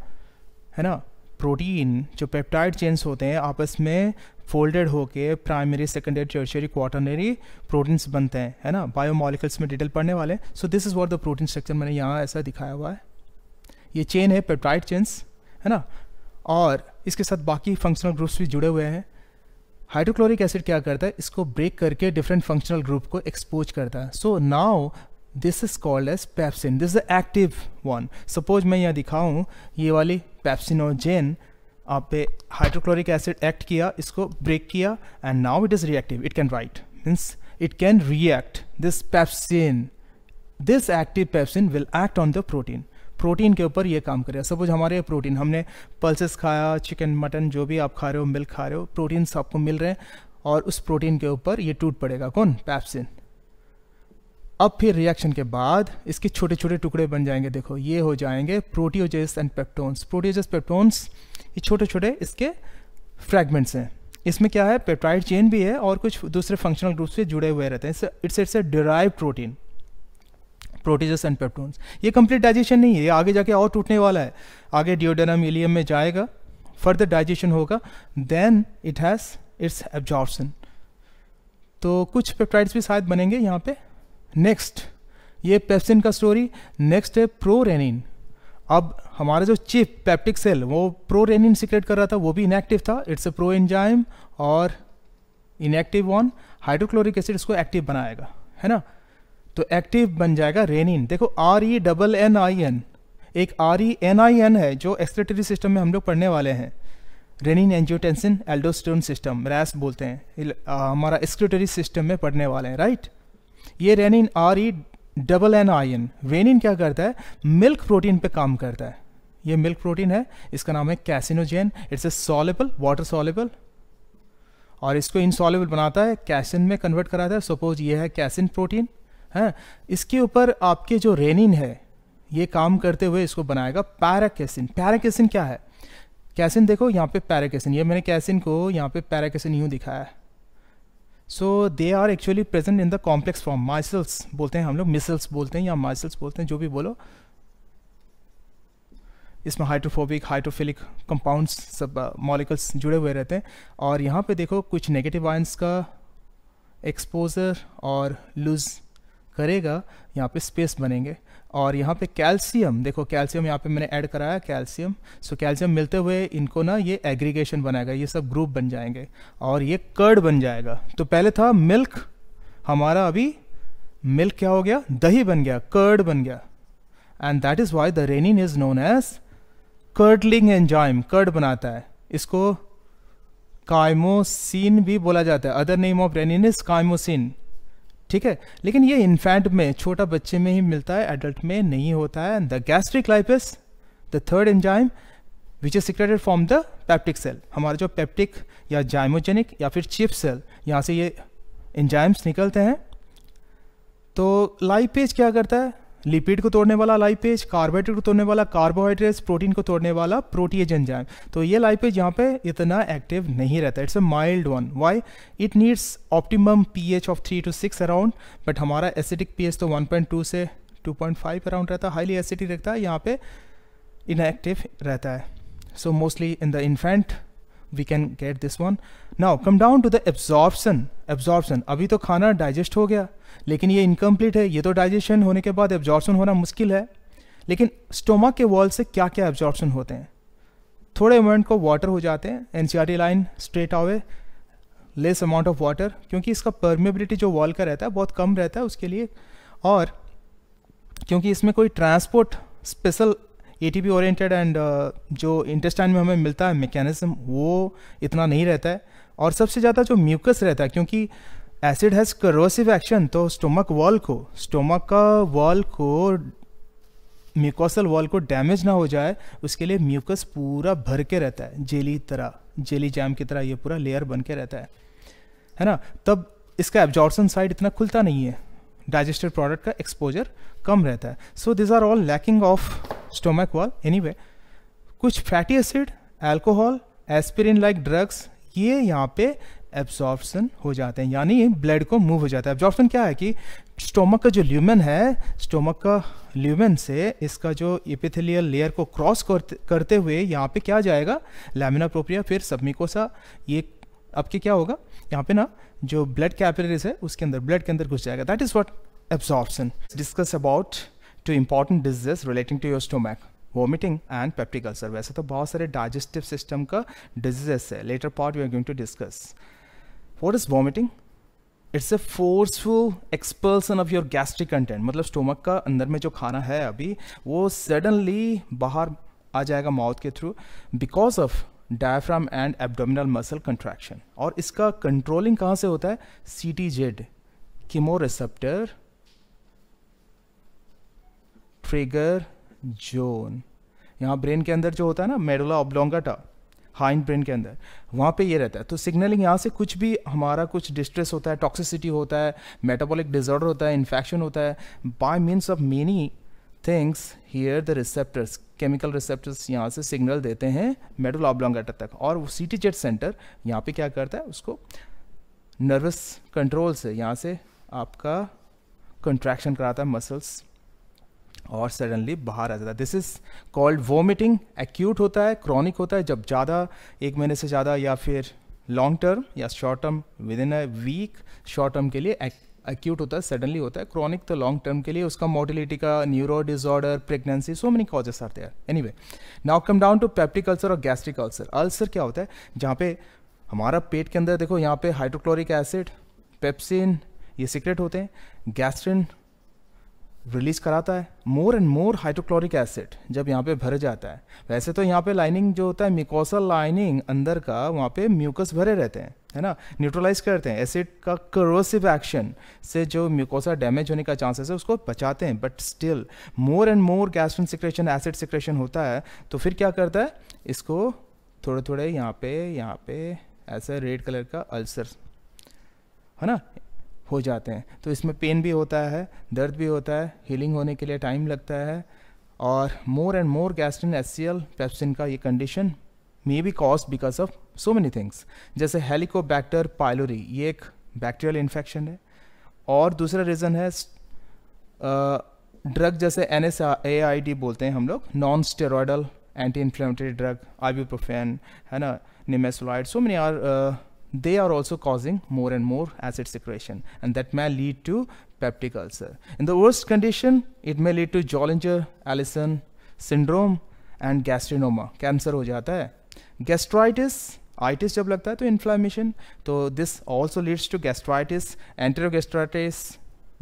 है ना. प्रोटीन जो पेप्टाइड चेन्स होते हैं आपस में फोल्डेड होके primary, secondary, tertiary, quaternary proteins बनते हैं, है ना. बायोमोलिकुल्स में डिटेल पढ़ने वाले. So this is what the protein structure, मैंने यहाँ ऐसा दिखाया हुआ है. ये चेन है पेप्टाइड चेन्स, है ना, और इसके साथ बाकी फंक्शनल ग्रुप्स भी जुड़े हुए हैं. हाइड्रोक्लोरिक एसिड क्या करता है, इसको ब्रेक करके डिफरेंट फंक्शनल ग्रुप को एक्सपोज करता है. So now this is called as pepsin. This is the active one. Suppose मैं यहाँ दिखाऊँ, ये वाली पेप्सिनोजेन आप पे हाइड्रोक्लोरिक एसिड एक्ट किया, इसको ब्रेक किया, and now it is reactive. It can write, means it can react. This pepsin, this active pepsin will act on the protein. Protein के ऊपर ये काम करेगा. सपोज हमारे प्रोटीन, हमने पल्सेस खाया, चिकन, मटन, जो भी आप खा रहे हो, मिल्क खा रहे हो, प्रोटीन्स आपको मिल रहे हैं, और उस प्रोटीन के ऊपर ये टूट पड़ेगा, कौन, पेप्सिन. अब फिर रिएक्शन के बाद इसके छोटे छोटे टुकड़े बन जाएंगे. देखो ये हो जाएंगे proteoses and peptones. Proteoses, peptones, ये छोटे छोटे इसके फ्रैगमेंट्स हैं. इसमें क्या है, पेप्टाइड चेन भी है और कुछ दूसरे फंक्शनल ग्रुप से जुड़े हुए रहते हैं. It's a derive protein, proteases and peptones. ये कंप्लीट डाइजेशन नहीं है, ये आगे जाके और टूटने वाला है. आगे डियोडेनम, इलियम में जाएगा, फर्दर डाइजेशन होगा, then it has its absorption. तो कुछ पेप्टाइड्स भी शायद बनेंगे यहाँ पे। नेक्स्ट ये पेप्सिन का स्टोरी। नेक्स्ट है प्रोरेनिन। अब हमारा जो चिप पेप्टिक सेल वो प्रोरेनिन सीक्रेट कर रहा था, वो भी इनएक्टिव था। इट्स ए प्रो एंजाइम और इनएक्टिव ऑन हाइड्रोक्लोरिक एसिड इसको एक्टिव बनाएगा, है ना। तो एक्टिव बन जाएगा रेनिन। देखो RENNIN, एक RENIN है जो एक्सक्रीटरी सिस्टम में हम लोग पढ़ने वाले हैं। रेनिन एंजियोटेंसिन एल्डोस्टेरोन सिस्टम, रैस बोलते हैं, हमारा एक्सक्रीटरी सिस्टम में पढ़ने वाले हैं, राइट। ये रेनिन RENNIN, रेनिन क्या करता है, मिल्क प्रोटीन पे काम करता है। ये मिल्क प्रोटीन है, इसका नाम है caseinogen. It's a soluble, water soluble, और इसको इनसॉलेबल बनाता है, कैसिन में कन्वर्ट कराता है। सपोज ये है कैसिन प्रोटीन है, इसके ऊपर आपके जो रेनिन है ये काम करते हुए इसको बनाएगा पैराकेसिन। पैराकेसिन क्या है, कैसिन देखो यहाँ पे पैराकेसिन, ये मैंने कैसिन को यहाँ पे पैराकेसिन यूँ दिखाया है। So they are actually present in the complex form. Micelles बोलते हैं हम लोग, मिसल्स बोलते हैं या माइसल्स बोलते हैं, जो भी बोलो। इसमें हाइड्रोफोबिक हाइड्रोफिलिक कंपाउंड्स सब मॉलिक्यूल्स जुड़े हुए रहते हैं। और यहाँ पे देखो कुछ नेगेटिव आयंस का एक्सपोजर और लूज करेगा, यहाँ पे स्पेस बनेंगे। और यहाँ पे कैल्शियम, देखो कैल्शियम यहाँ पे मैंने ऐड कराया कैल्शियम। सो कैल्शियम मिलते हुए इनको ना ये एग्रीगेशन बनाएगा, ये सब ग्रुप बन जाएंगे और ये कर्ड बन जाएगा। तो पहले था मिल्क हमारा, अभी मिल्क क्या हो गया, दही बन गया, कर्ड बन गया। And that is why the rennin is known as curdling enzyme, curd बनाता है। इसको काइमोसिन भी बोला जाता है। Other name of rennin is chymosin, ठीक है। लेकिन ये इन्फेंट में, छोटा बच्चे में ही मिलता है, एडल्ट में नहीं होता है। The gastric lipase, the third enzyme which is secreted from the peptic cell. हमारा जो पेप्टिक या जाइमोजेनिक या फिर चिप सेल, यहाँ से ये एंजाइम्स निकलते हैं। तो लाइपेज क्या करता है, लिपिड को तोड़ने वाला लाइपेज, कार्बोहाइड्रेट को तोड़ने वाला कार्बोहाइड्रेट्स, प्रोटीन को तोड़ने वाला प्रोटीएज एंजाइम। तो ये लाइपेज यहाँ पे इतना एक्टिव नहीं रहता, it's a mild one. Why, it needs optimum pH of 3 to 6 around, but हमारा एसिडिक pH तो 1.2 से 2.5 अराउंड रहता है, हाईली एसिडिक रहता है, यहाँ पे इनएक्टिव रहता है। So mostly in the infant we can get this one. Now come down to the absorption. अभी तो खाना डाइजेस्ट हो गया, लेकिन ये इनकम्प्लीट है। ये तो डाइजेशन होने के बाद एब्जॉर्प्शन होना मुश्किल है। लेकिन स्टोमक के वॉल से क्या क्या एब्जॉर्प्शन होते हैं, थोड़े अमाउंट को वाटर हो जाते हैं। NCERT line straight away, less amount of water, क्योंकि इसका परमेबिलिटी जो वॉल का रहता है बहुत कम रहता है उसके लिए। और क्योंकि इसमें कोई transport special ATP oriented and जो इंटेस्टाइन में हमें मिलता है मैकेनिज्म, वो इतना नहीं रहता है। और सबसे ज़्यादा जो म्यूकस रहता है, क्योंकि एसिड हैज़ करोसिव एक्शन, तो स्टोमक का वॉल को म्यूकोसल वॉल को डैमेज ना हो जाए, उसके लिए म्यूकस पूरा भर के रहता है, जेली जैम की तरह ये पूरा लेयर बन के रहता है ना। तब इसका एब्जॉर्प्शन साइड इतना खुलता नहीं है, डाइजेस्टेड प्रोडक्ट का एक्सपोजर कम रहता है। So this are all lacking of stomach wall. Anyway, कुछ fatty acid, alcohol, aspirin like drugs, ये यहाँ पे एब्जॉर्प्शन हो जाते हैं, यानी ब्लड को मूव हो जाता है। एब्जॉर्प्शन क्या है कि स्टोमक का जो ल्यूमेन है, स्टोमक का ल्यूमेन से इसका जो एपिथेलियल लेयर को क्रॉस करते हुए यहाँ पे क्या जाएगा, लैमिना प्रोप्रिया, फिर सबमिकोसा। ये अब के क्या होगा, यहाँ पे ना जो ब्लड कैपिलरीज है उसके अंदर, ब्लड के अंदर घुस जाएगा। That is what absorption. Discuss about two important diseases relating to your stomach, vomiting and peptic ulcer. वैसे तो बहुत सारे डाइजेस्टिव सिस्टम का डिजीजेस है, later part we are going to discuss. What is vomiting? It's a forceful expulsion of your gastric content, मतलब stomach का अंदर में जो खाना है अभी वो सडनली बाहर आ जाएगा माउथ के through, because of diaphragm and abdominal muscle contraction. और इसका कंट्रोलिंग कहाँ से होता है? CTZ, chemoreceptor trigger zone. यहाँ ब्रेन के अंदर जो होता है ना, मेडुला ऑब्लोंगाटा, हाइंड ब्रेन के अंदर, वहाँ पे ये रहता है। तो सिग्नलिंग यहाँ से कुछ भी हमारा कुछ डिस्ट्रेस होता है, टॉक्सिसिटी होता है, मेटाबॉलिक डिसऑर्डर होता है, इन्फेक्शन होता है, bye means of many things here the receptors, chemical receptors यहाँ से सिग्नल देते हैं मेडुला ऑब्लोंगाटा तक। और वो CTZ सेंटर यहाँ पे क्या करता है, उसको नर्वस कंट्रोल से यहाँ से आपका कंट्रैक्शन कराता है मसल्स और सडनली बाहर आ जाता है। This is called vomiting. Acute होता है, क्रॉनिक होता है जब ज़्यादा, 1 महीने से ज़्यादा या फिर लॉन्ग टर्म या short term within a week, short term के लिए एक्यूट होता है, सडनली होता है, क्रॉनिक तो लॉन्ग टर्म के लिए, उसका मोटिलिटी का neuro disorder, pregnancy, so many causes are there. Anyway, now come down to peptic ulcer और गैस्ट्रिक अल्सर। अल्सर क्या होता है, जहाँ पे हमारा पेट के अंदर देखो यहाँ पे हाइड्रोक्लोरिक एसिड, पेप्सिन ये सीक्रेट होते हैं, गैस्ट्रिन रिलीज कराता है more and more hydrochloric acid जब यहाँ पे भर जाता है। वैसे तो यहाँ पे लाइनिंग जो होता है म्यूकोसल लाइनिंग अंदर का, वहाँ पे म्यूकस भरे रहते हैं, है ना, न्यूट्रलाइज करते हैं, एसिड का करोसिव एक्शन से जो म्यूकोसा डैमेज होने का चांसेस है उसको बचाते हैं। But still more and more gastrin secretion, acid secretion होता है, तो फिर क्या करता है, इसको थोड़े थोड़े यहाँ पे ऐसा रेड कलर का अल्सर, है ना, हो जाते हैं। तो इसमें पेन भी होता है, दर्द भी होता है, हीलिंग होने के लिए टाइम लगता है, और मोर and more gastrin HCL pepsin का ये condition may be cause because of so many things, जैसे हेलिकोबैक्टर पाइलोरी, ये एक बैक्टीरियल इन्फेक्शन है, और दूसरा रीज़न है ड्रग जैसे NSAID बोलते हैं हम लोग, non steroidal anti inflammatory drug, ibuprofen, है ना, nimesulide, so many are they are also causing more and more acid secretion, and that may lead to peptic ulcer. In the worst condition, it may lead to Zollinger-Ellison syndrome and gastrinoma, cancer हो जाता है। Gastritis, itis जब लगता है तो inflammation, तो this also leads to gastritis, enterogastritis,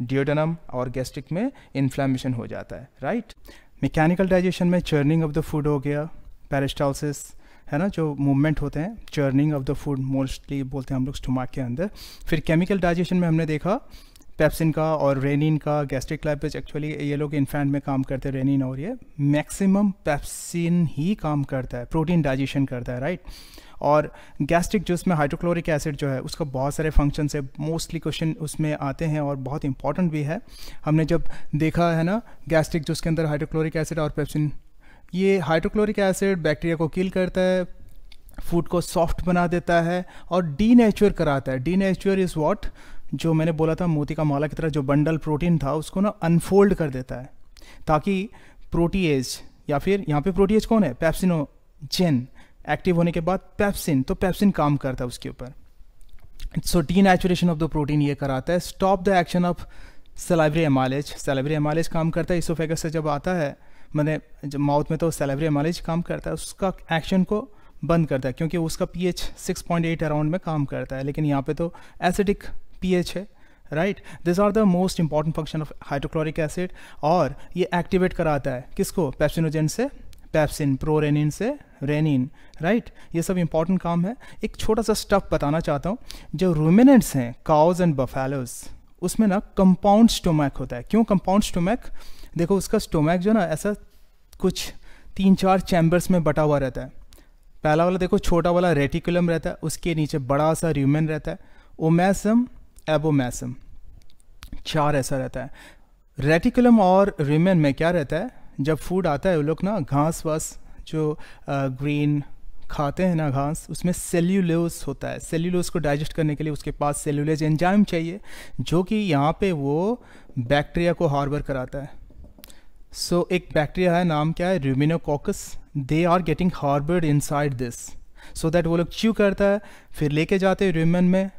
duodenum और gastric में inflammation हो जाता है, right? Mechanical digestion में churning of the food हो गया, peristalsis, है ना, जो मूवमेंट होते हैं, churning of the food mostly बोलते हैं हम लोग स्टोमक के अंदर। फिर केमिकल डाइजेशन में हमने देखा पेप्सिन का और रेनिन का, गैस्ट्रिक लाइपेज, एक्चुअली ये लोग इन्फेंट में काम करते हैं, रेनिन, और ये मैक्सिमम पेप्सिन ही काम करता है, प्रोटीन डाइजेशन करता है, राइट। और गैस्ट्रिक जूस में हाइड्रोक्लोरिक एसिड जो है उसका बहुत सारे फंक्शन है, मोस्टली क्वेश्चन उसमें आते हैं और बहुत इंपॉर्टेंट भी है। हमने जब देखा है ना गैस्ट्रिक जूस के अंदर हाइड्रोक्लोरिक एसिड और पेप्सिन, ये हाइड्रोक्लोरिक एसिड बैक्टीरिया को किल करता है, फूड को सॉफ्ट बना देता है और डीनेचर कराता है। डीनेचर इज़ व्हाट, जो मैंने बोला था मोती का माला की तरह जो बंडल प्रोटीन था उसको ना अनफोल्ड कर देता है, ताकि प्रोटीएज, या फिर यहाँ पे प्रोटीएज कौन है, पेप्सिनोजेन, एक्टिव होने के बाद पेप्सिन, तो पेप्सिन काम करता है उसके ऊपर। सो डीनेचुरेशन ऑफ द प्रोटीन ये कराता है। Stop the action of salivary amylase, salivary amylase काम करता है इसोफेगस से जब आता है, मैंने जब माउथ में, तो सलाइवरी एमाइलेज काम करता है, उसका एक्शन को बंद करता है, क्योंकि उसका pH 6.8 अराउंड में काम करता है, लेकिन यहाँ पे तो एसिडिक pH है, right. This are the most important function of hydrochloric acid. और ये एक्टिवेट कराता है किसको, पेप्सिनोजेन से पेप्सिन, प्रोरेनिन से रेनिन, राइट। ये सब इंपॉर्टेंट काम है। एक छोटा सा स्टफ बताना चाहता हूँ, जो रूमिनेंट्स हैं, काउज एंड बफेलोज, उसमें ना कंपाउंड स्टोमक होता है। क्यों कंपाउंड स्टोमक, देखो उसका स्टोमक जो ना ऐसा कुछ 3-4 चैम्बर्स में बटा हुआ रहता है। पहला वाला देखो छोटा वाला रेटिकुलम रहता है, उसके नीचे बड़ा सा र्यूमेन रहता है, ओमेसम, एबोमेसम, 4 ऐसा रहता है। रेटिकुलम और र्यूमेन में क्या रहता है, जब फूड आता है वो लोग ना घास वास जो ग्रीन खाते हैं ना घास, उसमें सेल्यूलोज होता है। सेल्यूलोज को डाइजेस्ट करने के लिए उसके पास सेल्यूलेज एंजाइम चाहिए, जो कि यहाँ पे वो बैक्टीरिया को हार्बर कराता है। सो एक बैक्टीरिया है, नाम क्या है, Ruminococcus, they are getting harboured inside this, so that वो लोग च्यू करता है, फिर लेके जाते हैं र्यूमेन में,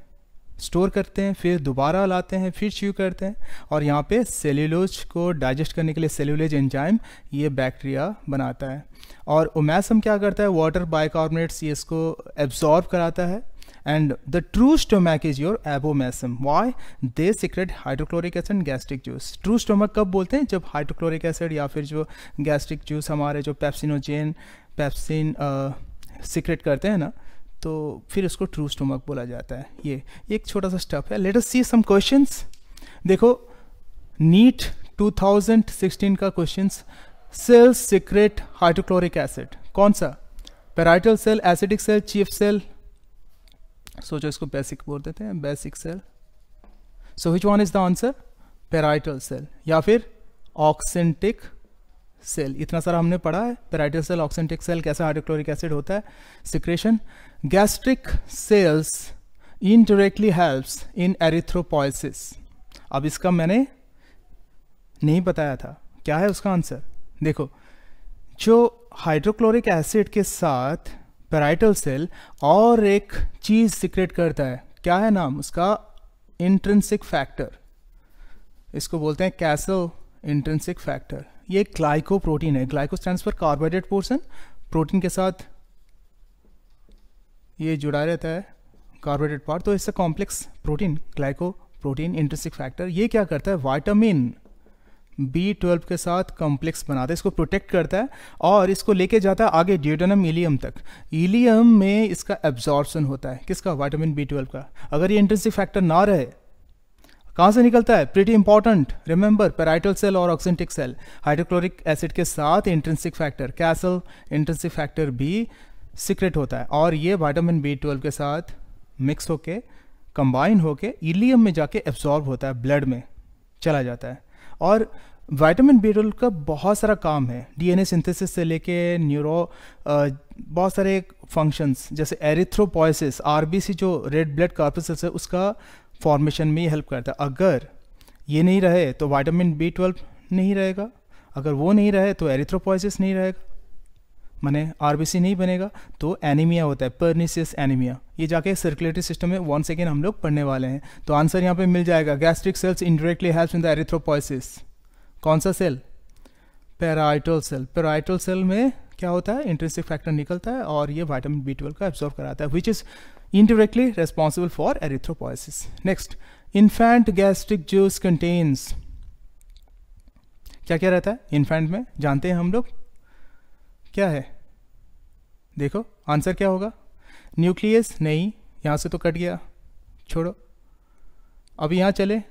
स्टोर करते हैं, फिर दोबारा लाते हैं, फिर च्यू करते हैं, और यहाँ पे सेल्यूलोज को डाइजेस्ट करने के लिए सेल्यूलेज एंजाइम ये बैक्टीरिया बनाता है। और ओमेसम क्या करता है, वाटर बाइकार्बोनेट्स ये इसको एब्जॉर्ब कराता है। And the true stomach is your abomasum, why they secret hydrochloric acid gastric juice. True stomach कब बोलते हैं, जब हाइड्रोक्लोरिक एसिड या फिर जो गैस्ट्रिक जूस हमारे जो पेप्सिनोजेन, पेप्सिन सीक्रेट करते हैं ना, तो फिर उसको ट्रू स्टोमक बोला जाता है। ये एक छोटा सा स्टेप है। Let us see some questions. देखो नीट 2016 का questions, cells secrete hydrochloric acid, कौन सा, parietal cell, acidic cell, chief cell, सोचो इसको बेसिक बोल देते हैं, basic cell. So which one is the answer, parietal cell या फिर ऑक्सेंटिक सेल। इतना सारा हमने पढ़ा है, पैराइटल सेल, ऑक्सेंटिक सेल, कैसा हाइड्रोक्लोरिक एसिड होता है, secretion. Gastric cells indirectly helps in erythropoiesis. अब इसका मैंने नहीं बताया था, क्या है उसका आंसर, देखो जो हाइड्रोक्लोरिक एसिड के साथ पैराइटल सेल और एक चीज सीक्रेट करता है, क्या है नाम उसका? Intrinsic factor. इसको बोलते हैं कैसल इंट्रिंसिक फैक्टर। ये ग्लाइकोप्रोटीन है। Glyco stands for carbohydrate portion, protein के साथ ये जुड़ा रहता है कार्बोहाइड्रेट पार्ट, तो इससे complex protein, glycoprotein intrinsic factor. ये क्या करता है? विटामिन B12 के साथ कॉम्प्लेक्स बनाता है, इसको प्रोटेक्ट करता है और इसको लेके जाता है आगे ड्यूडेनम इलियम तक। इलियम में इसका एब्जॉर्प्शन होता है, किसका? विटामिन B12 का। अगर ये इंट्रिंसिक फैक्टर ना रहे, कहाँ से निकलता है? Pretty important, remember, parietal cell और ऑक्सेंटिक सेल। हाइड्रोक्लोरिक एसिड के साथ intrinsic factor, Castle intrinsic factor भी सीक्रेट होता है और ये विटामिन B12 के साथ मिक्स होके, कंबाइन होके इलियम में जाके एब्जॉर्ब होता है, ब्लड में चला जाता है। और विटामिन B12 का बहुत सारा काम है, DNA सिंथेसिस से लेके बहुत सारे फंक्शंस, जैसे एरिथ्रोपोइसिस, RBC जो रेड ब्लड कॉर्पसेल्स है उसका फॉर्मेशन में हेल्प करता है। अगर ये नहीं रहे तो विटामिन B12 नहीं रहेगा, अगर वो नहीं रहे तो एरिथ्रोपोइसिस नहीं रहेगा, माने RBC नहीं बनेगा, तो एनीमिया होता है, पर्निशियस एनीमिया। ये जाके सर्कुलेटरी सिस्टम में वंस अगेन हम लोग पढ़ने वाले हैं, तो आंसर यहाँ पे मिल जाएगा। Gastric cells indirectly helps in the erythropoiesis. कौन सा cell? Parietal cell. Parietal cell में क्या होता है? इंट्रिंसिक फैक्टर निकलता है और ये विटामिन B12 का एब्जॉर्ब कराता है, which is indirectly responsible for erythropoiesis. Next, infant gastric juice contains, क्या क्या रहता है इन्फेंट में? जानते हैं हम लोग, क्या है? देखो आंसर क्या होगा? न्यूक्लियस नहीं, यहाँ से तो कट गया, छोड़ो। अब यहाँ चले,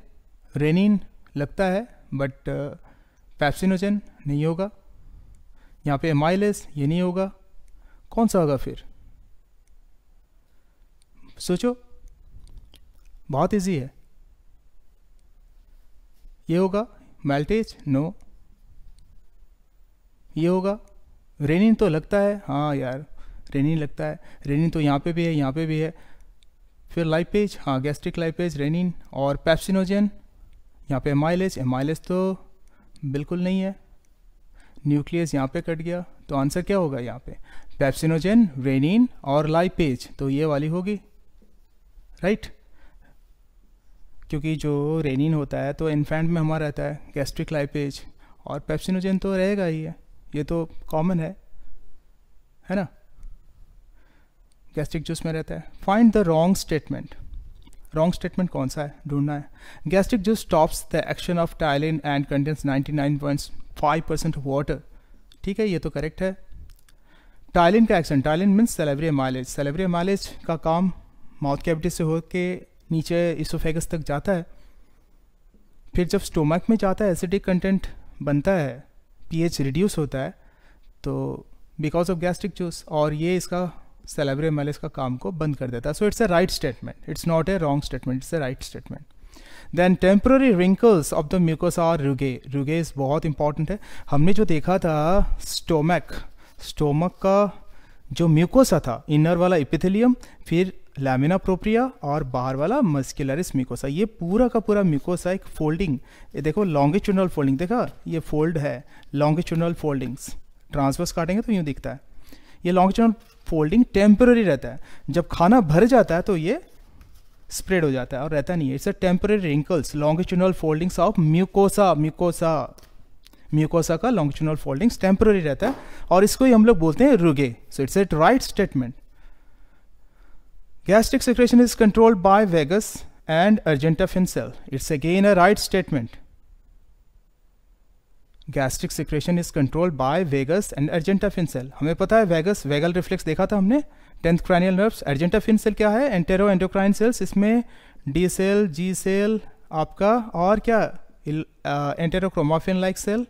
रेनिन लगता है बट पेप्सिनोजेन नहीं होगा, यहाँ पे एमाइलेस ये नहीं होगा, कौन सा होगा फिर? सोचो, बहुत इजी है। ये होगा मैल्टेज? नो। ये होगा रेनिन, तो लगता है, हाँ यार रेनिन लगता है, रेनिन तो यहाँ पे भी है, यहाँ पे भी है। फिर लाइपेज, हाँ गैस्ट्रिक लाइपेज, रेनिन। और पेप्सिनोजेन, यहाँ पे एमाइलेज, एमाइलेज तो बिल्कुल नहीं है। न्यूक्लियस यहाँ पे कट गया, तो आंसर क्या होगा यहाँ पे? पेप्सिनोजेन, रेनिन और लाइपेज, तो ये वाली होगी, राइट। क्योंकि जो रेनिन होता है तो इन्फेंट में हमारा रहता है, गैस्ट्रिक लाइपेज, और पेप्सिनोजेन तो रहेगा ही है, ये तो कॉमन है ना, गैस्ट्रिक जूस में रहता है। Find the wrong statement. Wrong statement कौन सा है ढूंढना है। Gastric juice stops the action of ptyalin and contains 99.5% water. ठीक है, ये तो करेक्ट है। टाइलिन का एक्शन, ptyalin means salivary amylase. Salivary amylase का काम माउथ कैविटी से होके नीचे इसोफेगस तक जाता है, फिर जब स्टोमक में जाता है एसिडिक कंटेंट बनता है, pH रिड्यूस होता है, तो बिकॉज ऑफ गैस्ट्रिक जूस, और ये इसका सेलेब्री एमाइलेज का काम को बंद कर देता है। So it's a right statement, it's not a wrong statement, it's a right statement. Then temporary wrinkles of the mucosa are rugae. Rugae बहुत इंपॉर्टेंट है। हमने जो देखा था स्टोमक का जो म्यूकोसा था, इनर वाला एपिथेलियम, फिर लैमिना प्रोप्रिया और बाहर वाला मस्कुलरिस म्यूकोसा, ये पूरा का पूरा म्यूकोसा एक फोल्डिंग, ये देखो लॉन्गिट्यूडनल फोल्डिंग, देखा ये फोल्ड है, लॉन्गिट्यूडनल फोल्डिंग्स, ट्रांसवर्स काटेंगे तो यूँ दिखता है। ये लॉन्गिट्यूडनल फोल्डिंग टेम्पररी रहता है, जब खाना भर जाता है तो ये स्प्रेड हो जाता है और रहता नहीं है। It's a temporary wrinkles, longitudinal foldings of mucosa का लॉन्गिट्यूडनल फोल्डिंग्स टेम्पररी रहता है और इसको ही हम लोग बोलते हैं रुगे। So it's a right statement. Gastric secretion is controlled by vagus and argentafin cell. It's again a right statement. Gastric secretion is controlled by vagus and argentafin cell. हमें पता है vagus, vagal reflex देखा था हमने, 10th cranial nerves। argentafin cell क्या है? enteroendocrine cells, इसमें D cell, G cell आपका, और क्या enterochromaffin like cell।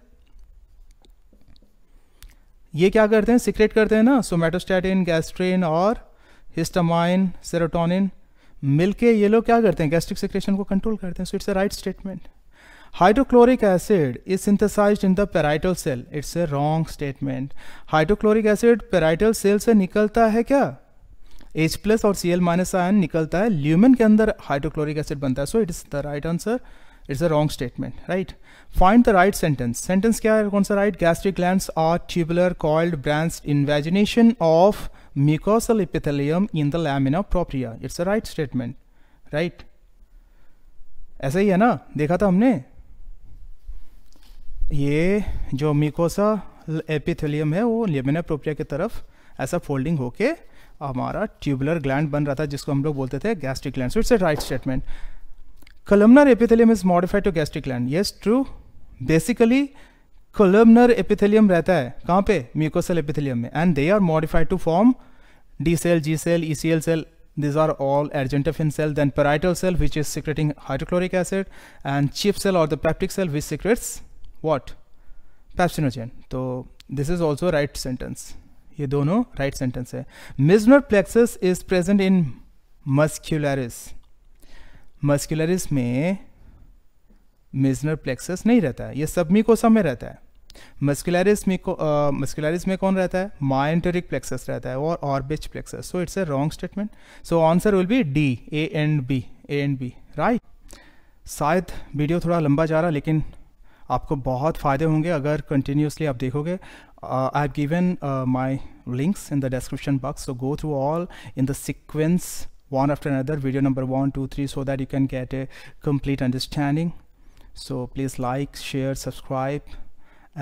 ये क्या करते हैं? सिक्रेट करते हैं ना, सोमेटोस्टैटिन, गैस्ट्रिन और हिस्टामाइन, सेरोटोनिन मिलके ये लोग क्या करते हैं? गैस्ट्रिक सेक्रेशन को कंट्रोल करते हैं। So it's a right statement. Hydrochloric acid is synthesised in the parietal cell. It's a wrong statement. Hydrochloric acid parietal cell से निकलता है क्या? H+ और Cl- आयन निकलता है, ल्यूमेन के अंदर हाइड्रोक्लोरिक एसिड बनता है। So it is the right answer, it's a wrong statement, right. Find the right sentence. Sentence क्या है? कौन सा right? Gastric glands are tubular coiled branched invagination of mucosal epithelium in the lamina propria. It's a right statement, right? ऐसा ही है ना, देखा था हमने, ये जो म्यूकोसा एपिथेलियम है वो लेमिना प्रोप्रिया की तरफ ऐसा फोल्डिंग होके हमारा ट्यूबुलर ग्लैंड बन रहा था जिसको हम लोग बोलते थे gastric gland. So it's a right statement. columnar epithelium is modified to gastric gland. Yes, true. Basically columnar epithelium रहता है कहाँ पे, mucosal epithelium में, and they are modified to form D cell, G cell, ECL cell. These are all argentophin cell. Then parietal cell, which is secreting hydrochloric acid, and chief cell or the peptic cell, which secretes what, pepsinogen. तो this is also right sentence. ये दोनों right sentence है. Meissner plexus is present in muscularis. Muscularis में मेजनर plexus नहीं रहता है, ये सब म्यूकोसा में रहता है. मस्कुलरिस में कौन रहता है, माइंटरिक प्लेक्सस रहता है और Auerbach plexus. So it's a wrong statement. So answer will be D, A and B, right. शायद वीडियो थोड़ा लंबा जा रहा लेकिन आपको बहुत फ़ायदे होंगे अगर कंटिन्यूसली आप देखोगे. I have given my links in the description box, so go through all in the sequence one after another, video number 1, 2, 3, so that you can get a complete understanding. So please like, share, subscribe,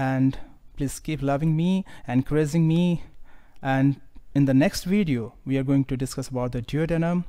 and please keep loving me, encouraging me. And in the next video we are going to discuss about the duodenum.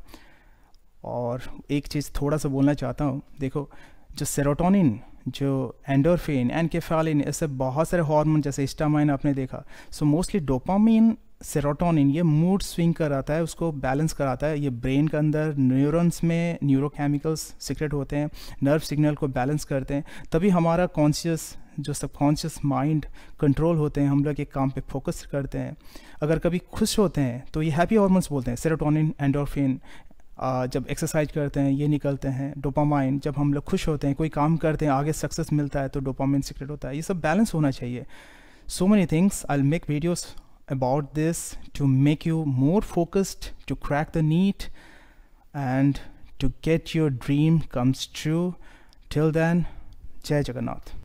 और एक चीज़ थोड़ा सा बोलना चाहता हूँ, देखो जो serotonin, जो एंडोर्फिन, एनकेफेलिन, ऐसे बहुत सारे हार्मोन जैसे हिस्टामाइन आपने देखा. सो मोस्टली डोपामिन, सेरोटोनिन, ये मूड स्विंग कराता है, उसको बैलेंस कराता है. ये ब्रेन के अंदर न्यूरॉन्स में न्यूरोकेमिकल्स सीक्रेट होते हैं, नर्व सिग्नल को बैलेंस करते हैं, तभी हमारा कॉन्शियस जो सबकॉन्शियस माइंड कंट्रोल होते हैं, हम लोग एक काम पे फोकस करते हैं. अगर कभी खुश होते हैं तो ये हैप्पी हार्मोन्स बोलते हैं, सेरोटोनिन, एंडोर्फिन. जब एक्सरसाइज करते हैं ये निकलते हैं. डोपामाइन, जब हम लोग खुश होते हैं, कोई काम करते हैं, आगे सक्सेस मिलता है तो डोपामाइन सीक्रेट होता है. ये सब बैलेंस होना चाहिए. So many things. I will make videos about this to make you more focused, to crack the NEET, and to get your dream comes true. Till then, Jai Jagannath.